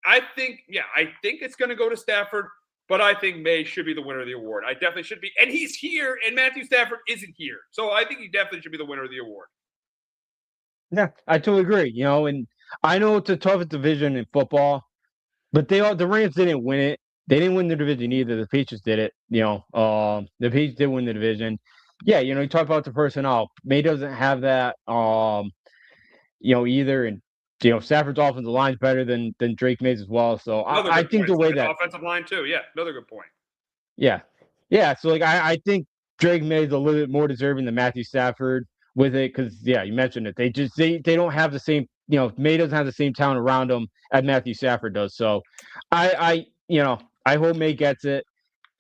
I think it's going to go to Stafford, but I think May should be the winner of the award. I definitely should be. And he's here, and Matthew Stafford isn't here. So I think he definitely should be the winner of the award. Yeah, I totally agree. You know, and I know it's a tough division in football, but the Rams didn't win it. They didn't win the division either. The Patriots did it. You know, the Patriots did win the division. Yeah, you know, you talk about the personnel. May doesn't have that. You know, either, and you know, Stafford's offensive line's better than Drake May's as well. So I think the way that offensive line too. Yeah, another good point. Yeah, yeah. So like I think Drake May's a little bit more deserving than Matthew Stafford with it because yeah, you mentioned it. They don't have the same. You know, May doesn't have the same talent around him as Matthew Stafford does. So I you know I hope May gets it.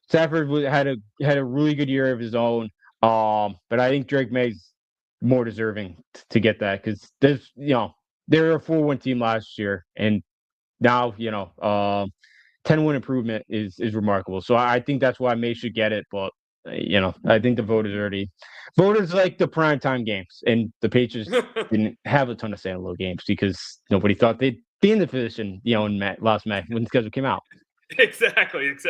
Stafford had a really good year of his own. But I think Drake May's more deserving to get that because there's you know they're a 4-win team last year and now you know 10-win improvement is remarkable. So I think that's why May should get it. But you know I think the voters like the primetime games and the Patriots didn't have a ton of standalone games because nobody thought they'd be in the position you know in last May when the schedule came out. Exactly. So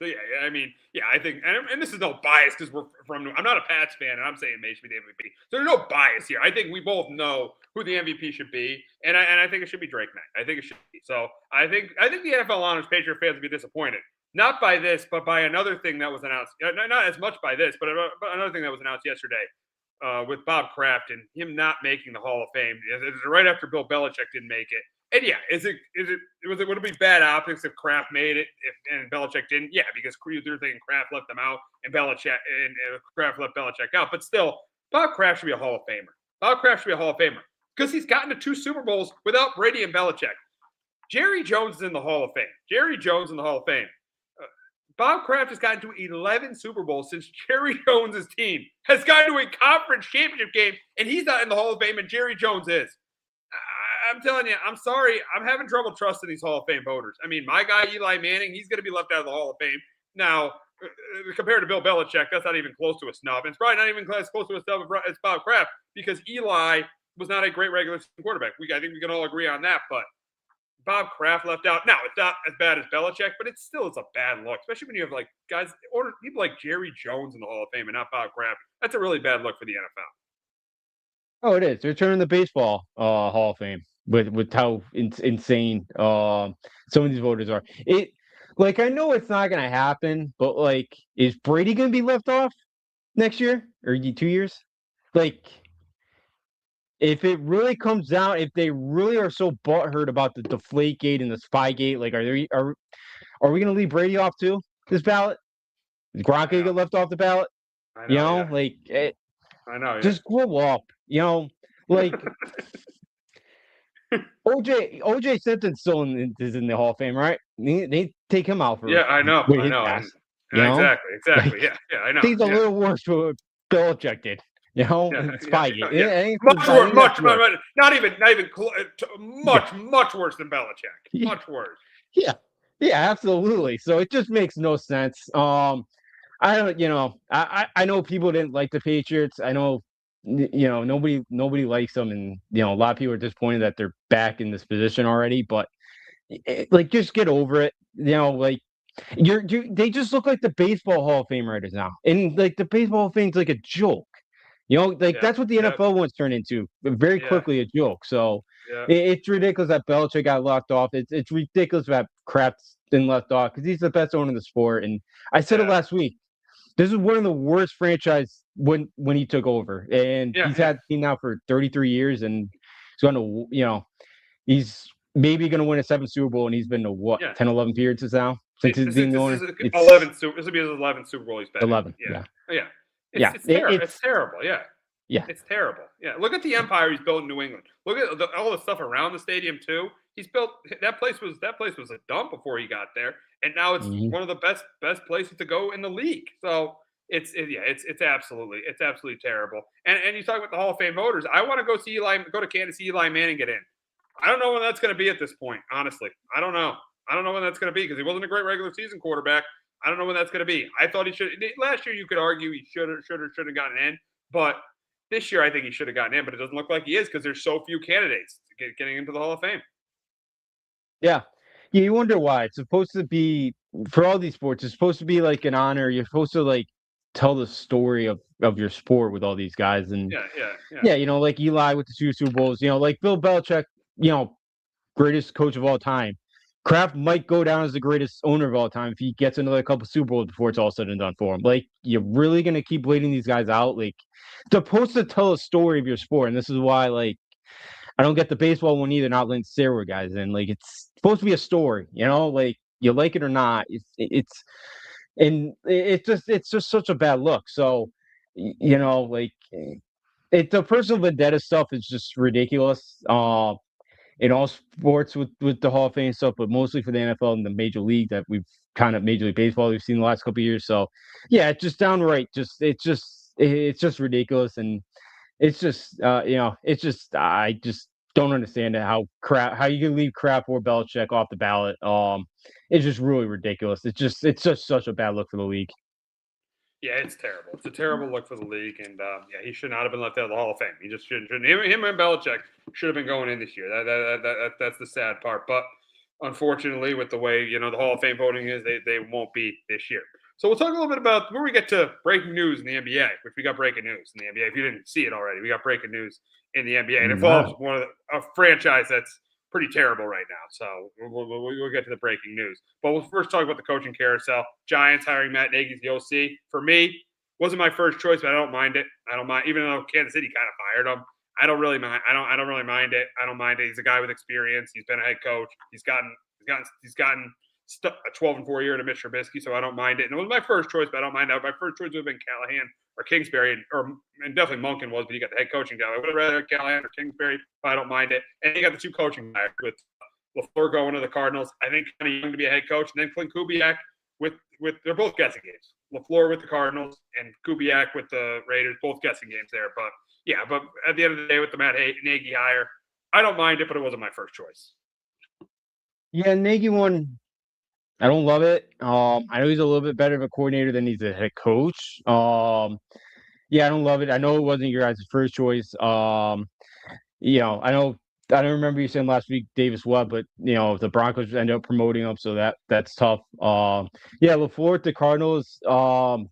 yeah, I mean, yeah, I think, and this is no bias because I'm not a Pats fan, and I'm saying May should be the MVP. So there's no bias here. I think we both know who the MVP should be, and I think it should be Drake May. I think it should be. So I think the NFL honors Patriot fans will be disappointed, not by this, but by another thing that was announced. Not as much by this, but another thing that was announced yesterday with Bob Kraft and him not making the Hall of Fame. It's right after Bill Belichick didn't make it. And yeah, would it be bad optics if Kraft made it and Belichick didn't? Yeah, because they're thinking Kraft left them out and Kraft left Belichick out. But still, Bob Kraft should be a Hall of Famer. Because he's gotten to 2 Super Bowls without Brady and Belichick. Jerry Jones is in the Hall of Fame. Bob Kraft has gotten to 11 Super Bowls since Jerry Jones' team has gotten to a conference championship game, and he's not in the Hall of Fame, and Jerry Jones is. I'm telling you, I'm sorry. I'm having trouble trusting these Hall of Fame voters. I mean, my guy, Eli Manning, he's going to be left out of the Hall of Fame. Now, compared to Bill Belichick, that's not even close to a snub. And it's probably not even as close to a snub as Bob Kraft because Eli was not a great regular season quarterback. I think we can all agree on that. But Bob Kraft left out. Now, it's not as bad as Belichick, but it's a bad look, especially when you have like guys or people like Jerry Jones in the Hall of Fame and not Bob Kraft. That's a really bad look for the NFL. Oh, it is. They're turning the baseball Hall of Fame with how insane some of these voters are. Like I know it's not gonna happen, but like, is Brady gonna be left off next year or 2 years? Like, if it really comes down, if they really are so butthurt about the Deflategate and the Spygate, like, are we gonna leave Brady off too? This ballot? Is Gronk gonna get left off the ballot? I know, like. I know. Just grow up, you know. Like OJ Simpson still is in the Hall of Fame, right? They take him out for I know. You know, Exactly, like exactly. Yeah, yeah, I know. things a Yeah, little worse for what Belichick did. You know, yeah, it's yeah, Feige. yeah. It ain't Much worse. Feige, that's worse. Not even Yeah, much worse than Belichick. yeah, Much worse. yeah, yeah, absolutely. So it just makes no sense. I don't, I know people didn't like the Patriots. I know, nobody likes them, and a lot of people are disappointed that they're back in this position already. But like, just get over it. Like they just look like the baseball Hall of Fame writers now, and like the baseball Hall of Fame's like a joke. Like Yep, that's what the yep, NFL one's turned into very yeah, quickly, a joke. So yeah, it's ridiculous that Belichick got locked off. It's ridiculous that Kraft's been left off because he's the best owner in the sport. And I said it yeah, last week. This is one of the worst franchise when he took over, and yeah, he's yeah, had the team now for 33 years, and he's going to, he's maybe going to win a seventh Super Bowl, and he's been to what yeah. 10, 11 appearances now since he's being the This owner. is It's 11th. This will be his 11th Super Bowl he's been in. 11, Yeah, yeah, yeah. yeah. It's terrible. It's It's terrible. Yeah. yeah, It's terrible. Yeah, look at the empire he's built in New England. Look at all the stuff around the stadium too. He's built that place was a dump before he got there, and now it's mhm. one of the best places to go in the league. So yeah, it's absolutely terrible. And you talk about the Hall of Fame voters. I want to go to Kansas, see Eli Manning get in. I don't know when that's going to be at this point. Honestly, I don't know. I don't know when that's going to be because he wasn't a great regular season quarterback. I don't know when that's going to be. I thought he should. Last year, you could argue he should have gotten in, but this year, I think he should have gotten in, but it doesn't look like he is because there's so few candidates getting into the Hall of Fame. Yeah. Yeah, you wonder why. It's supposed to be for all these sports, it's supposed to be like an honor. You're supposed to like tell the story of your sport with all these guys. And Yeah, yeah, yeah, yeah, like Eli with the two Super Bowls, like Bill Belichick, greatest coach of all time. Kraft might go down as the greatest owner of all time if he gets another couple Super Bowls before it's all said and done for him. Like, you're really gonna keep waiting these guys out? Like, they're supposed to tell a story of your sport, and this is why, like, I don't get the baseball one either, not letting steroid guys in. Like, it's supposed to be a story, like you like it or not. It's just such a bad look. So, like the personal vendetta stuff is just ridiculous. In all sports with the Hall of Fame stuff, but mostly for the NFL and the Major League that we've kind of Major League Baseball we've seen the last couple of years. So, yeah, it's just downright it's just ridiculous, and it's just I just don't understand how you can leave Kraft or Belichick off the ballot. It's just really ridiculous. It's just such a bad look for the league. yeah. It's terrible. It's a terrible look for the league, and yeah, he should not have been left out of the Hall of Fame. He just shouldn't. Him and Belichick should have been going in this year. That's the sad part. But unfortunately, with the way the Hall of Fame voting is, they won't be this year. So we'll talk a little bit about before we get to breaking news in the NBA, which we got breaking news in the NBA. If you didn't see it already, we got breaking news in the NBA, and it involves No. a franchise that's pretty terrible right now. So we'll get to the breaking news. But we'll first talk about the coaching carousel. Giants hiring Matt Nagy as the OC. For me, wasn't my first choice, but I don't mind it. I don't mind, even though Kansas City kind of fired him. I don't really mind. I don't really mind it. I don't mind it. He's a guy with experience. He's been a head coach. He's gotten a 12-4 year to Mitch Trubisky, so I don't mind it. And it was my first choice, but I don't mind that. My first choice would have been Callahan or Kingsbury, and definitely Monken was, but you got the head coaching guy. I would have rather Callahan or Kingsbury, but I don't mind it. And you got the two coaching guys with LaFleur going to the Cardinals. I think kind of young to be a head coach, and then Clint Kubiak with they're both guessing games. LaFleur with the Cardinals and Kubiak with the Raiders, both guessing games there. But yeah, but at the end of the day, with the Matt Nagy hire, I don't mind it, but it wasn't my first choice. Yeah, Nagy one. I don't love it. I know he's a little bit better of a coordinator than he's a head coach. Yeah, I don't love it. I know it wasn't your guys' first choice. I don't remember you saying last week Davis Webb, but the Broncos ended up promoting him, so that's tough. Yeah, LaFleur at the Cardinals.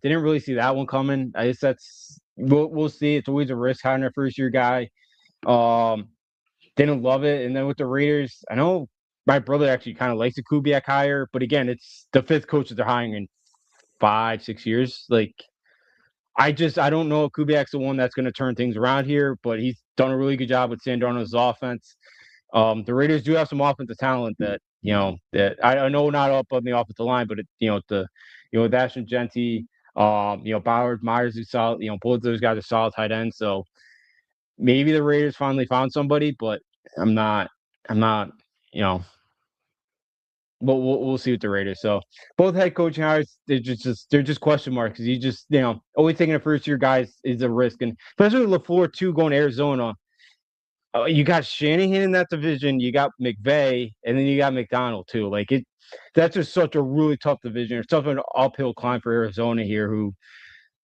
Didn't really see that one coming. I guess we'll see. It's always a risk hiring a first year guy. Didn't love it, and then with the Raiders, I know my brother actually kind of likes the Kubiak hire, but again, it's the fifth coach that they're hiring in 5-6 years. Like, I don't know if Kubiak's the one that's going to turn things around here, but he's done a really good job with Sam Darnold's offense. The Raiders do have some offensive talent that I know not up on the offensive line, but with Ashton Genty, Bowers, Myers, is solid. Both of those guys are solid tight ends. So maybe the Raiders finally found somebody, but I'm not. You know, but we'll see with the Raiders. So both head coaching hires, they're just question marks because you just always taking a first year guys is a risk, and especially with LaFleur too going to Arizona. You got Shanahan in that division, you got McVay, and then you got McDonald too. Like it, that's just such a really tough division. It's tough an uphill climb for Arizona here, who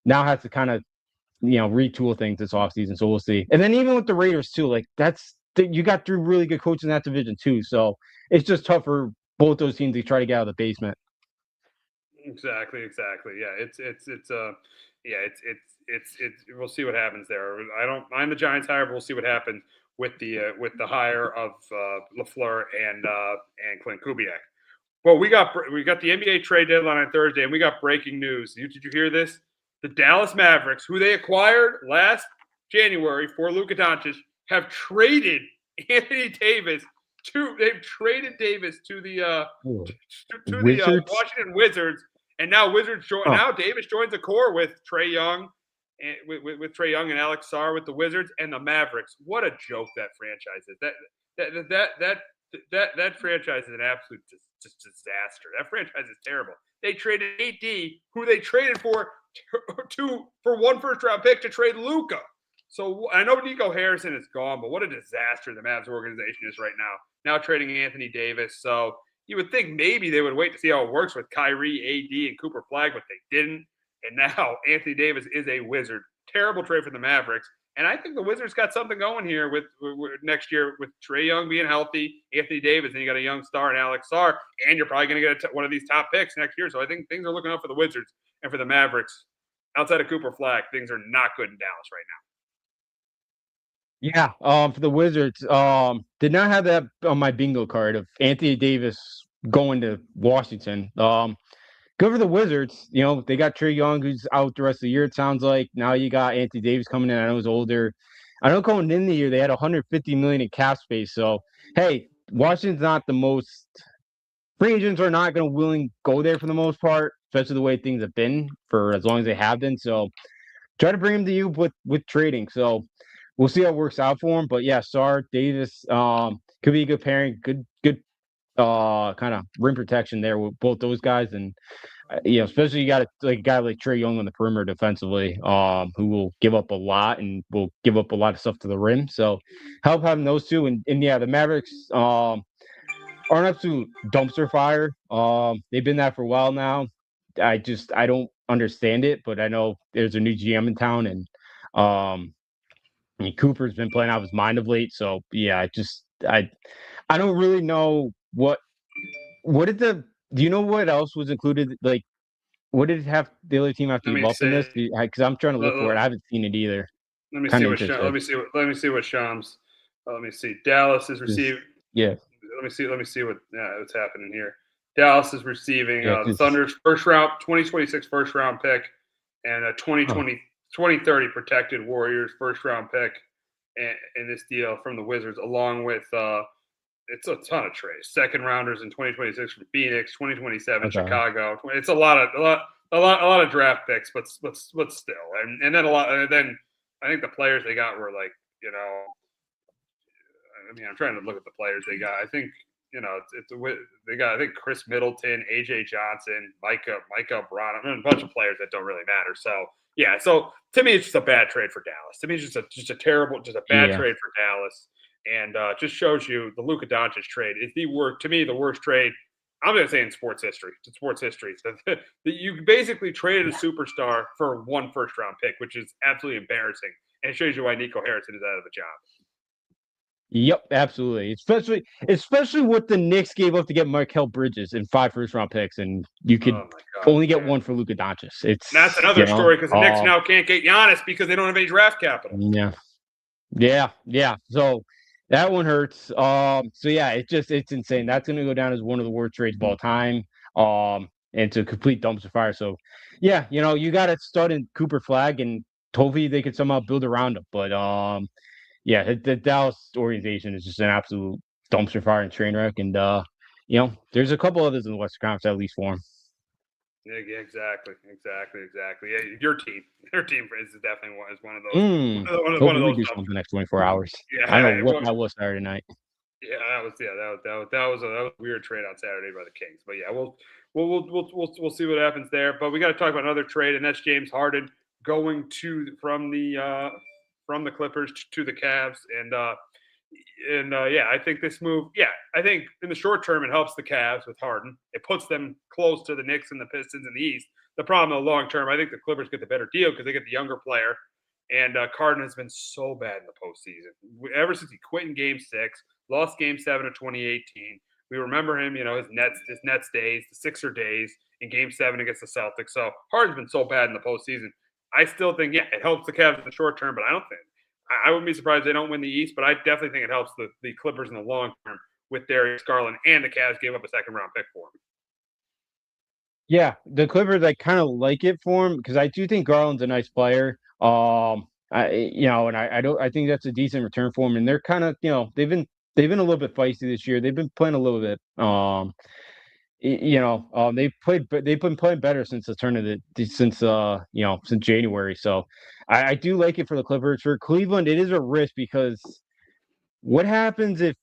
now has to kind of retool things this offseason. So we'll see. And then even with the Raiders too, like you got three really good coaches in that division too. So it's just tough for both those teams to try to get out of the basement. Exactly. Yeah, it's. We'll see what happens there. I don't mind the Giants hire, but we'll see what happens with the hire of Lafleur and Clint Kubiak. Well, we got the NBA trade deadline on Thursday, and we got breaking news. Did you hear this? The Dallas Mavericks, who they acquired last January for Luka Doncic, have traded Anthony Davis they've traded Davis to the Washington Wizards, and now now Davis joins the core with Trae Young and with Trae Young and Alex Sarr with the Wizards and the Mavericks. What a joke that franchise is. That franchise is an absolute disaster. That franchise is terrible. They traded AD, who they traded for one first round pick to trade Luka. So I know Nico Harrison is gone, but what a disaster the Mavs organization is right now. Now trading Anthony Davis. So you would think maybe they would wait to see how it works with Kyrie, AD, and Cooper Flag, but they didn't. And now Anthony Davis is a Wizard. Terrible trade for the Mavericks. And I think the Wizards got something going here with next year with Trae Young being healthy, Anthony Davis, and you got a young star in Alex Sarr, and you're probably going to get one of these top picks next year. So I think things are looking up for the Wizards and for the Mavericks. Outside of Cooper Flag, things are not good in Dallas right now. Yeah, for the Wizards, did not have that on my bingo card of Anthony Davis going to Washington. Good for the Wizards. They got Trae Young, who's out the rest of the year, it sounds like. Now you got Anthony Davis coming in. I know he's older. I know going in the year, they had $150 million in cap space. So, hey, Washington's not the most – free agents are not going to willing go there for the most part, especially the way things have been for as long as they have been. So, try to bring him to you with trading. So, we'll see how it works out for him. But, yeah, Sarr, Davis could be a good pairing, good kind of rim protection there with both those guys. And especially you got a guy like Trae Young on the perimeter defensively, who will give up a lot and will give up a lot of stuff to the rim. So help having those two. And yeah, the Mavericks are an absolute dumpster fire. They've been that for a while now. I don't understand it, but I know there's a new GM in town, and Cooper's been playing out of his mind of late. So yeah, I don't really know what do you know what else was included? Like, what did the other team have to give up in this? Because I'm trying to look for it. I haven't seen it either. Let me see what Shams. Let me see. Dallas is receiving. Yeah. Let me see what's happening here. Dallas is receiving the Thunder's 2026 first round pick and a 2030 protected Warriors first round pick in this deal from the Wizards, along with it's a ton of trades. Second rounders in 2026 from Phoenix, 2027 Chicago. It's a lot of draft picks, but still, and then a lot. And then I think the players they got were like, I'm trying to look at the players they got. I think they got Chris Middleton, AJ Johnson, Micah Brown, a bunch of players that don't really matter. So yeah, so to me it's just a bad trade for Dallas. To me it's just a bad trade for Dallas. And just shows you the Luka Doncic trade is the worst trade. I'm going to say in sports history. It's sports history. You basically traded a superstar for one first round pick, which is absolutely embarrassing. And it shows you why Nico Harrison is out of a job. Yep, absolutely. Especially what the Knicks gave up to get Mikal Bridges in 5 first round picks, and you could only get one for Luka Doncic. That's another story because the Knicks now can't get Giannis because they don't have any draft capital. Yeah. So that one hurts. So yeah, it's insane. That's going to go down as one of the worst trades of all time. And it's a complete dumpster fire. So yeah, you got to start in Cooper Flag, and hopefully they could somehow build around him. But yeah, the Dallas organization is just an absolute dumpster fire and train wreck. And there's a couple others in the Western Conference at least for him. Yeah, exactly. Yeah, your team is definitely one of those. One of those. Do something the next 24 hours. Yeah, I don't know what that was Saturday night. Yeah, that was a weird trade on Saturday by the Kings. But yeah, we'll see what happens there. But we got to talk about another trade, and that's James Harden going to from the Clippers to the Cavs, and yeah, I think this move. Yeah, I think in the short term it helps the Cavs with Harden. It puts them close to the Knicks and the Pistons in the East. The problem in the long term, I think the Clippers get the better deal because they get the younger player. And Harden has been so bad in the postseason ever since he quit in Game 6, lost Game 7 of 2018. We remember him, his Nets days, the Sixer days in Game 7 against the Celtics. So Harden's been so bad in the postseason. I still think, yeah, it helps the Cavs in the short term, but I don't think I wouldn't be surprised if they don't win the East, but I definitely think it helps the Clippers in the long term with Darius Garland, and the Cavs gave up a second round pick for him. Yeah, the Clippers, I kind of like it for him because I do think Garland's a nice player. And I don't, I think that's a decent return for him. And they're kind of, they've been a little bit feisty this year. They've been playing a little bit. They've been playing better since the turn of since January. So I do like it for the Clippers. For Cleveland, it is a risk because what happens if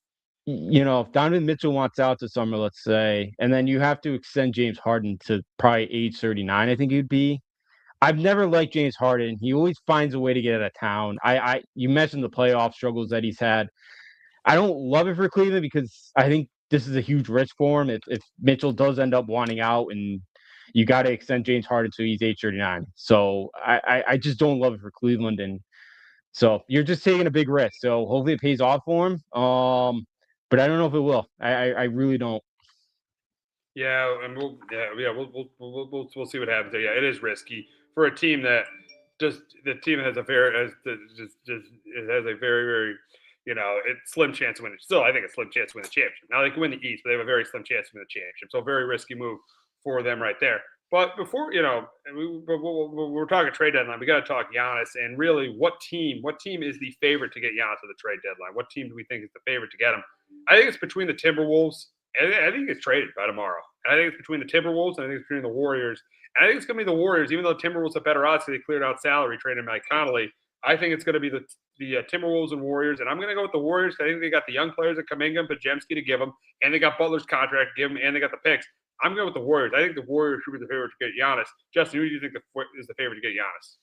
Donovan Mitchell wants out this summer, let's say, and then you have to extend James Harden to probably age 39, I think he'd be. I've never liked James Harden. He always finds a way to get out of town. You mentioned the playoff struggles that he's had. I don't love it for Cleveland because I think this is a huge risk for him. If Mitchell does end up wanting out, and you got to extend James Harden to he's age 39. So I just don't love it for Cleveland, and so you're just taking a big risk. So hopefully it pays off for him. But I don't know if it will. I really don't. Yeah, and we'll see what happens there. Yeah, it is risky for a team that just the team has a very just it has a very it's slim chance to win it. Still, I think a slim chance to win the championship. Now they can win the East, but they have a very slim chance to win the championship. So a very risky move for them right there. But before we're talking trade deadline, we got to talk Giannis and really what team is the favorite to get Giannis at the trade deadline? What team do we think is the favorite to get him? I think it's between the Timberwolves. I think it's traded by tomorrow. I think it's between the Timberwolves and I think it's between the Warriors. And I think it's going to be the Warriors, even though Timberwolves have better odds because they cleared out salary trading Mike Conley. I think it's going to be the Timberwolves and Warriors, and I'm going to go with the Warriors. I think they got the young players at Kuminga and Pajemski to give them, and they got Butler's contract to give them, and they got the picks. I'm going with the Warriors. I think the Warriors should be the favorite to get Giannis. Justin, who do you think is the favorite to get Giannis?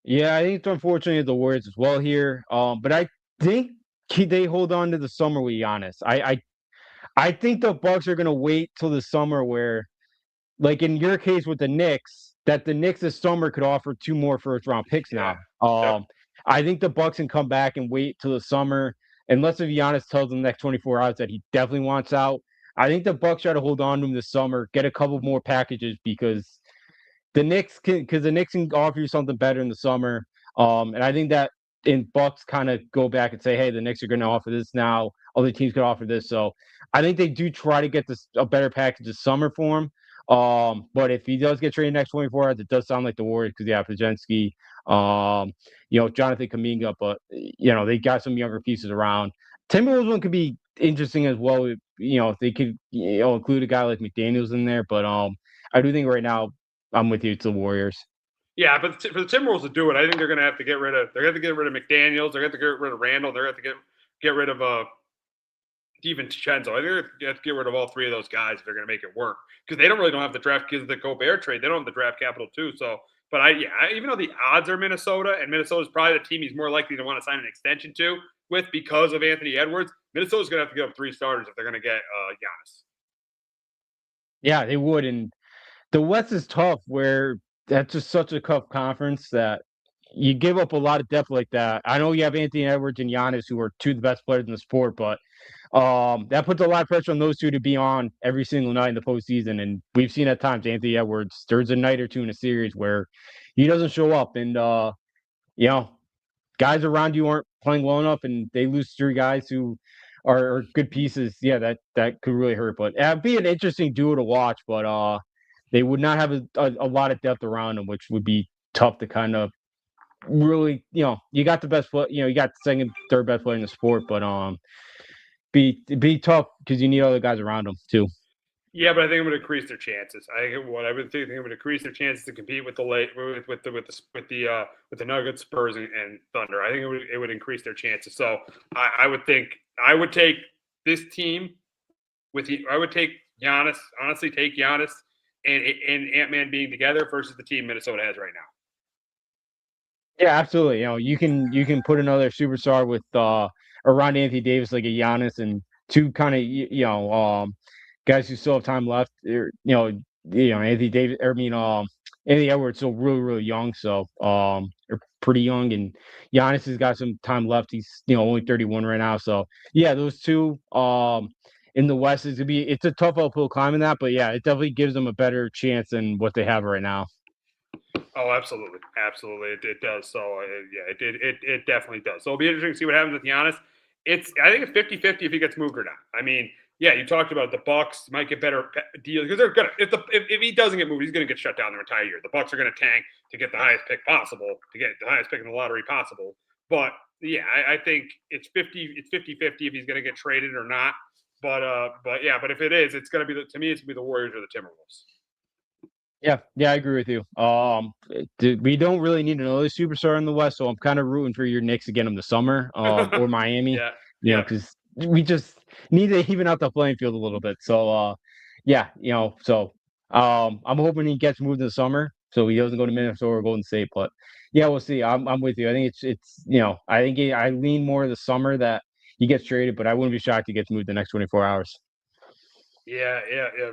Yeah, I think it's unfortunately the Warriors as well here. But I think they hold on to the summer with Giannis. I think the Bucks are going to wait till the summer where, like in your case with the Knicks, that the Knicks this summer could offer 2 more first round picks Yeah. now. Yep. I think the Bucks can come back and wait till the summer, unless if Giannis tells them the next 24 hours that he definitely wants out. I think the Bucks try to hold on to him this summer, get a couple more packages because the Knicks can offer you something better in the summer. And I think that in Bucks kind of go back and say, hey, the Knicks are going to offer this now. Other teams could offer this. So I think they do try to get a better package this summer for him. But if he does get traded next 24 hours, it does sound like the Warriors because Pajemski, Jonathan Kuminga, but they got some younger pieces around. Timberwolves one could be interesting as well. If they could include a guy like McDaniels in there, but I do think right now I'm with you. It's the Warriors. Yeah, but for the Timberwolves to do it, I think they're going to have to get rid of. They're going to get rid of McDaniels. They're going to get rid of Randall. They're going to get rid of DiVincenzo. I think they have to get rid of all 3 of those guys if they're going to make it work because they don't have the draft because of the Gobert trade. They don't have the draft capital too. So, but even though the odds are Minnesota and Minnesota's probably the team he's more likely to want to sign an extension with because of Anthony Edwards, Minnesota's going to have to give up 3 starters if they're going to get Giannis. Yeah, they would, and the West is tough. Where that's just such a tough conference that you give up a lot of depth like that. I know you have Anthony Edwards and Giannis, who are 2 of the best players in the sport, but that puts a lot of pressure on those 2 to be on every single night in the postseason. And we've seen at times Anthony Edwards, there's a night or 2 in a series where he doesn't show up, and guys around you aren't playing well enough, and they lose 3 guys who are good pieces. Yeah, that could really hurt. But it'd be an interesting duo to watch. But they would not have a lot of depth around them, which would be tough to kind of really, you got the best play, you got the second, third best player in the sport, but be tough because you need other guys around them too. Yeah, but I think it would increase their chances. I would think it would increase their chances to compete with the late with the Nuggets, Spurs, and Thunder. I think it would increase their chances. So I would think I would take this team I would take Giannis. Honestly, take Giannis and Ant Man being together versus the team Minnesota has right now. Yeah, absolutely. You can put another superstar with around Anthony Davis like a Giannis and two kind of guys who still have time left. Anthony Davis. Anthony Edwards still really really young, so they're pretty young, and Giannis has got some time left. He's only 31 right now, so yeah, those two in the West is gonna be it's a tough uphill climb in that, but yeah, it definitely gives them a better chance than what they have right now. Oh, absolutely, absolutely, it does. So yeah, it definitely does. So it'll be interesting to see what happens with Giannis. I think it's 50-50 if he gets moved or not. I mean, yeah, you talked about the Bucks might get better deals because they're gonna if he doesn't get moved, he's gonna get shut down their entire year. The Bucks are gonna tank to get the highest pick possible, to get the highest pick in the lottery possible. But yeah, I think it's 50-50 if he's gonna get traded or not. But yeah, but if it is, it's gonna be to me it's gonna be the Warriors or the Timberwolves. Yeah, yeah, I agree with you. We don't really need another superstar in the West, so I'm kind of rooting for your Knicks to get them this summer, or Miami, Yeah, yeah. because we just need to even out the playing field a little bit. So, yeah, I'm hoping he gets moved in the summer, so he doesn't go to Minnesota or Golden State. But yeah, we'll see. I'm with you. I think I think I lean more the summer that he gets traded, but I wouldn't be shocked if he gets moved the next 24 hours. Yeah,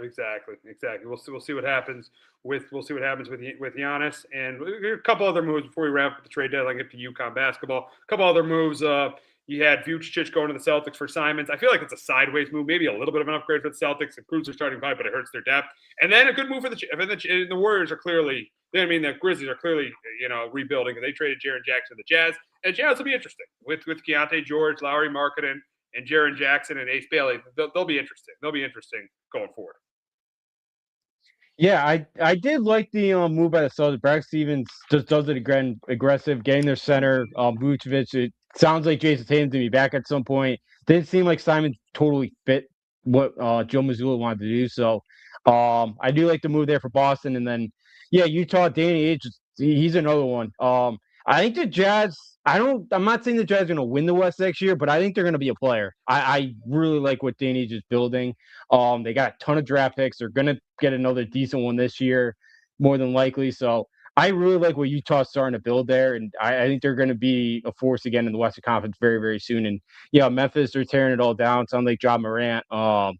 exactly, exactly. We'll see what happens with Giannis, and a couple other moves before we wrap up the trade deadline. Get to UConn basketball. A couple other moves. You had Vucevic going to the Celtics for Simons. I feel like it's a sideways move, maybe a little bit of an upgrade for the Celtics. The Crews are starting five, but it hurts their depth. And then a good move for the Warriors are clearly. I mean, the Grizzlies are clearly rebuilding, and they traded Jaren Jackson to the Jazz. And Jazz will be interesting with Keontae George, Lowry Marketing, and Jaren Jackson and Ace Bailey. They'll be interesting. They'll be interesting going forward. Yeah, I did like the move by the Celtics. Brad Stevens just does it again, aggressive, getting their center, Vucevic. It sounds like Jason Tatum's gonna be back at some point. Didn't seem like Simon totally fit what Joe Mazzulla wanted to do. So I do like the move there for Boston. And then yeah, Utah, Danny Ainge, he's another one. I think the Jazz. I'm not saying the Jazz are gonna win the West next year, but I think they're gonna be a player. I really like what Danny Ainge is building. They got a ton of draft picks. They're gonna get another decent one this year, more than likely. So I really like what Utah's starting to build there, and I think they're going to be a force again in the Western Conference very, very soon. And yeah, Memphis, they're tearing it all down. Sounds like John Morant. Sounds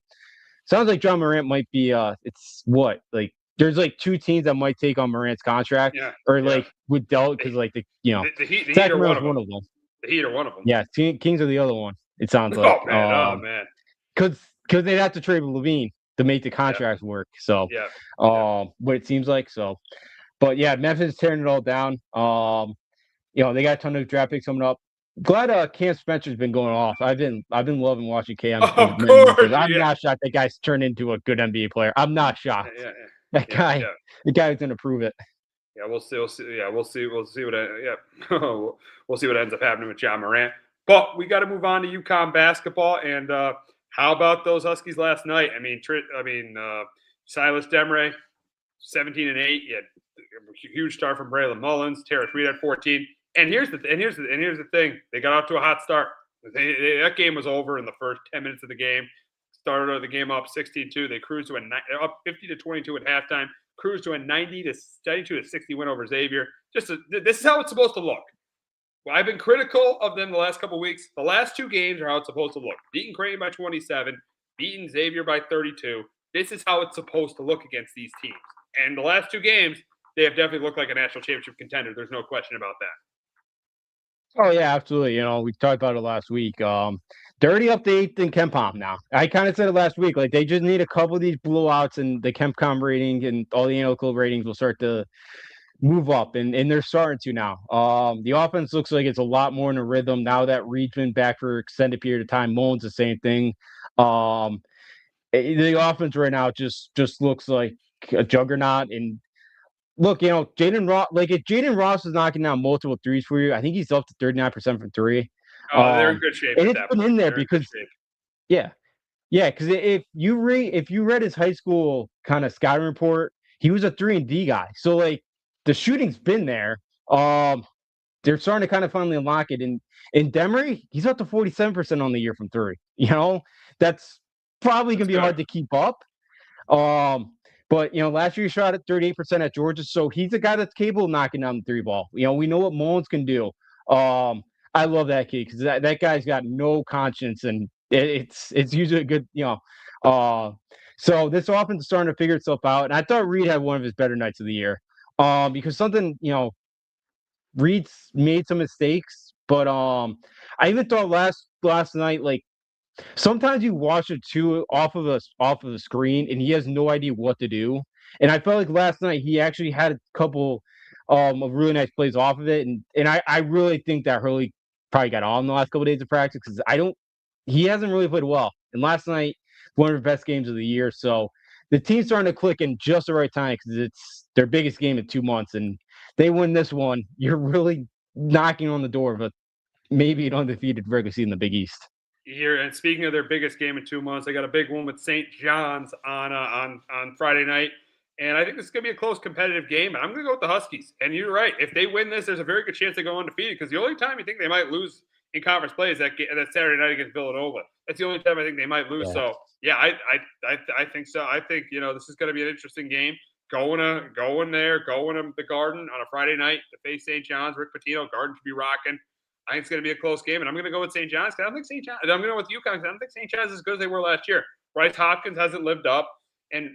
like John Morant might be. It's what like. There's like two teams that might take on Morant's contract, Yeah, or yeah. like with Dell because like The Heat are one Sacramento's of them. one of them. The Heat are one of them. Yeah, Kings are the other one. It sounds like. Oh man, oh man. Because they'd have to trade with Levine to make the Yeah, contract work. So, yeah, yeah. what it seems like. So, but yeah, Memphis is tearing it all down. They got a ton of draft picks coming up. Glad Cam Spencer's been going off. I've been loving watching Cam Of in course, Memphis. I'm yeah, not shocked that guy's turned into a good NBA player. I'm not shocked. yeah, That yeah, guy, yeah. the guy's gonna prove it. Yeah, we'll see. We'll see. Yeah, we'll see. We'll see what. Yeah, we'll see what ends up happening with John Morant. But we got to move on to UConn basketball. And how about those Huskies last night? Silas Demre, 17-8. You had a huge start from Braylon Mullins. Terrence Reed at 14. And here's the thing. They got off to a hot start. That game was over in the first 10 minutes of the game. Started the game up 16-2. They cruised to up 50-22 at halftime. Cruised to a 92-60 win over Xavier. This is how it's supposed to look. Well, I've been critical of them the last couple of weeks. The last two games are how it's supposed to look. Beating Creighton by 27, beating Xavier by 32. This is how it's supposed to look against these teams. And the last two games, they have definitely looked like a national championship contender. There's no question about that. Oh yeah, absolutely. We talked about it last week. They're already up to 8th in KenPom now. I kind of said it last week. Like they just need a couple of these blowouts, and the KenPom rating and all the analytical ratings will start to move up, and they're starting to now. The offense looks like it's a lot more in a rhythm now that Reed's been back for an extended period of time. Mullins the same thing. The offense right now just looks like a juggernaut. And look, Jaden Ross, like if Jaden Ross is knocking down multiple threes for you, I think he's up to 39% from three. Oh, they're in good shape And at it's that been point. in there They're in good because shape. yeah. Yeah, because if you read his high school kind of scouting report, he was a 3-and-D guy. So like the shooting's been there. Um, they're starting to kind of finally unlock it. And in Demery, he's up to 47% on the year from three. That's probably That's gonna be good. hard to keep up. Um, but last year he shot at 38% at Georgia, so he's a guy that's capable of knocking down the three ball. We know what Mullins can do. Um, I love that kid because that guy's got no conscience, and it's usually a good. Uh, so this offense is starting to figure itself out, and I thought Reed had one of his better nights of the year. Because something Reed's made some mistakes, but I even thought last night like sometimes you watch it too off of the screen, and he has no idea what to do. And I felt like last night he actually had a couple of really nice plays off of it, and I really think that Hurley probably got on the last couple of days of practice because I don't he hasn't really played well. And last night one of the best games of the year, so the team's starting to click in just the right time because it's their biggest game in 2 months, and they win this one. You're really knocking on the door of a maybe an undefeated regular season in the Big East. Here and speaking of their biggest game in 2 months, they got a big one with St. John's on Friday night, and I think this is going to be a close competitive game. And I'm going to go with the Huskies. And you're right, if they win this, there's a very good chance they go undefeated. Because the only time you think they might lose in conference play is that Saturday night against Villanova. That's the only time I think they might lose. Yeah. So yeah, I think so. I think this is going to be an interesting game. Going to the Garden on a Friday night to face St. John's. Rick Pitino, Garden should be rocking. I think it's going to be a close game, and I'm going to go with St. John's. I don't think St. John's. I'm going to go with UConn. I don't think St. John's is as good as they were last year. Bryce Hopkins hasn't lived up, and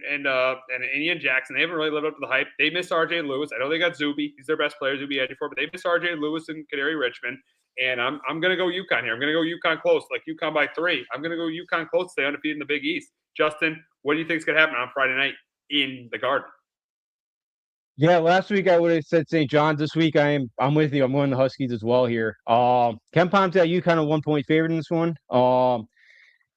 Ian Jackson, they haven't really lived up to the hype. They missed R.J. Lewis. I know they got Zuby. He's their best player, Zuby Ejiofor, but they missed R.J. Lewis and Kadary Richmond. And I'm going to go UConn here. I'm going to go UConn close, like UConn by 3. I'm going to go UConn close to stay undefeated in the Big East. Justin, what do you think is going to happen on Friday night in the Garden? Yeah, last week I would have said St. John's. This week I'm with you. I'm going the Huskies as well here. Ken Palm's got you kind of 1 point favorite in this one.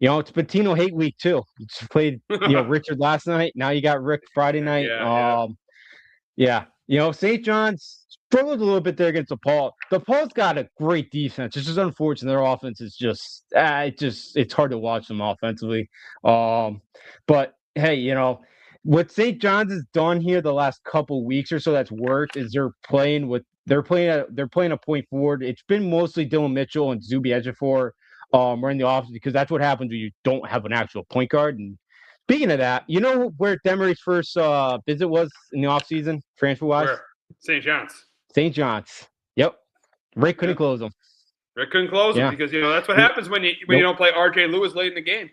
It's Patino hate week too. You just played Richard last night. Now you got Rick Friday night. Yeah. Yeah. St. John's struggled a little bit there against DePaul. DePaul's got a great defense. It's just unfortunate their offense is it's hard to watch them offensively. But hey, what St. John's has done here the last couple weeks or so that's worked is they're playing a point forward. It's been mostly Dylan Mitchell and Zuby Ejiofor running the offense because that's what happens when you don't have an actual point guard. And speaking of that, you know where Demery's first visit was in the offseason, transfer-wise? Where? St. John's. St. John's. Yep. Rick couldn't Yeah. close them. Rick couldn't close him because that's what happens when you don't play R.J. Lewis late in the game.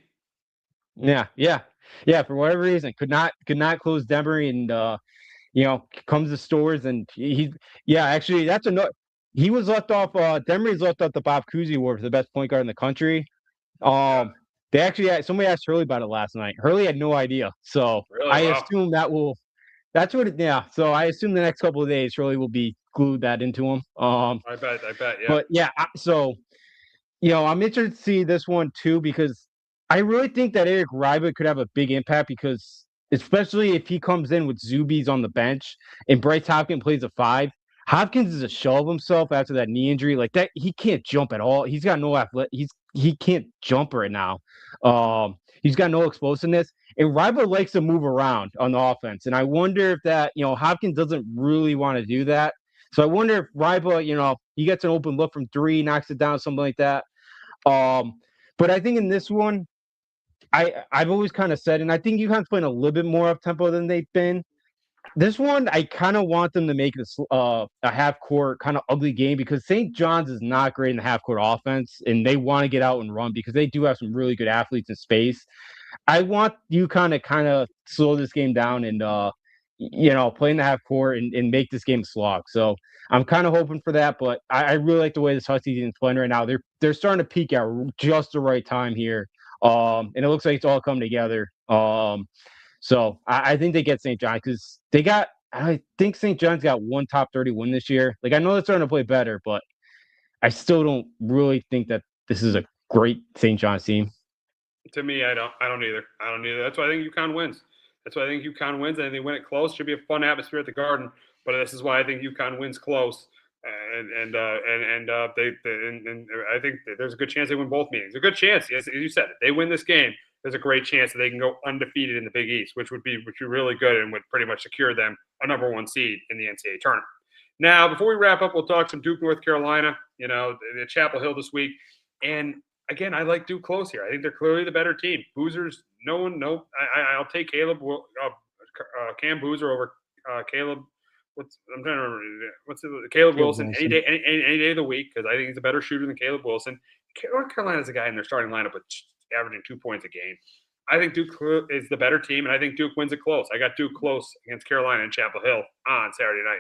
Yeah. For whatever reason, could not close Demery, and comes to Stores, and actually that's another. He was left off. Demery's left off the Bob Cousy Award for the best point guard in the country. They actually somebody asked Hurley about it last night. Hurley had no idea, so Really? I Wow. assume that's what it. Yeah, so I assume the next couple of days Hurley will be glued that into him. I bet. Yeah. But yeah, so I'm interested to see this one too because I really think that Eric Ryba could have a big impact because especially if he comes in with Zubies on the bench and Bryce Hopkins plays a 5. Hopkins is a shell of himself after that knee injury. Like that, he can't jump at all. He's got no athletic. He can't jump right now. He's got no explosiveness. And Ryba likes to move around on the offense. And I wonder if that, Hopkins doesn't really want to do that. So I wonder if Ryba, he gets an open look from 3, knocks it down, something like that. But I think in this one, I've always kind of said, and I think UConn's playing a little bit more up tempo than they've been. This one, I kind of want them to make this a half court kind of ugly game because St. John's is not great in the half court offense, and they want to get out and run because they do have some really good athletes in space. I want UConn to kind of slow this game down and play in the half court and make this game a slog. So I'm kind of hoping for that, but I really like the way this Huskies team is playing right now. They're starting to peak at just the right time here, and it looks like it's all coming together. So I think they get St. John because I think St. John's got one top 30 win this year. Like I know they're starting to play better, but I still don't really think that this is a great St. John's team. To me, I don't either. That's why I think UConn wins. I think they win it close. Should be a fun atmosphere at the Garden. But this is why I think UConn wins close. And I think there's a good chance they win both meetings. A good chance, as you said, if they win this game, there's a great chance that they can go undefeated in the Big East, which would be really good and would pretty much secure them a number one seed in the NCAA tournament. Now, before we wrap up, we'll talk some Duke, North Carolina. The Chapel Hill this week, and again, I like Duke close here. I think they're clearly the better team. Boozer's I'll take Cam Boozer over Caleb. I'm trying to remember Caleb Wilson any day of the week, because I think he's a better shooter than Caleb Wilson. North Carolina's a guy in their starting lineup with averaging 2 points a game. I think Duke is the better team, and I think Duke wins it close. I got Duke close against Carolina and Chapel Hill on Saturday night.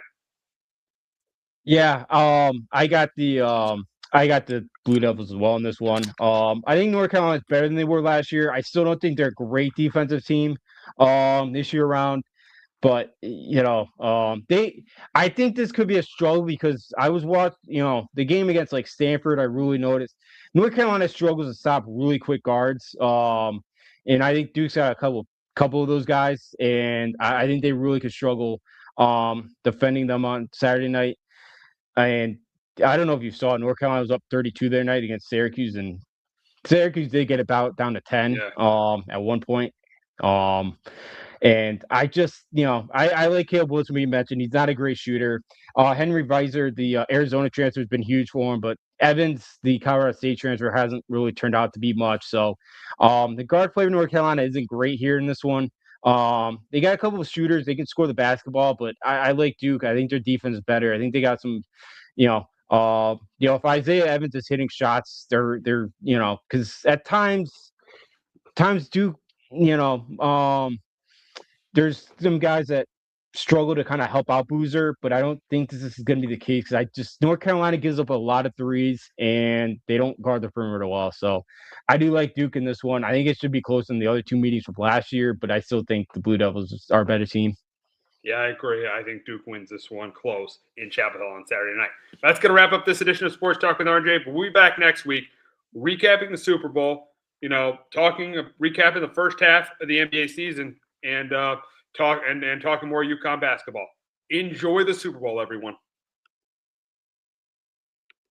Yeah, I got the Blue Devils as well in this one. I think North Carolina is better than they were last year. I still don't think they're a great defensive team this year around. But I think this could be a struggle, because I was watching, the game against like Stanford. I really noticed North Carolina struggles to stop really quick guards. And I think Duke's got a couple of those guys, and I think they really could struggle defending them on Saturday night. And I don't know if you saw, North Carolina was up 32 their night against Syracuse, and Syracuse did get about down to 10 at one point. And I just, I like Caleb Wilson. We mentioned he's not a great shooter. Henry Visor, the Arizona transfer, has been huge for him, but Evans, the Colorado State transfer, hasn't really turned out to be much. So the guard play of North Carolina isn't great here in this one. They got a couple of shooters. They can score the basketball, but I like Duke. I think their defense is better. I think they got some, if Isaiah Evans is hitting shots, they're because at times Duke, there's some guys that struggle to kind of help out Boozer, but I don't think this is going to be the case, because North Carolina gives up a lot of threes and they don't guard the perimeter well. So I do like Duke in this one. I think it should be closer than the other two meetings from last year, but I still think the Blue Devils are a better team. Yeah, I agree. I think Duke wins this one close in Chapel Hill on Saturday night. That's going to wrap up this edition of Sports Talk with RJ. But we'll be back next week, recapping the Super Bowl, recapping the first half of the NBA season, and talking more UConn basketball. Enjoy the Super Bowl, everyone.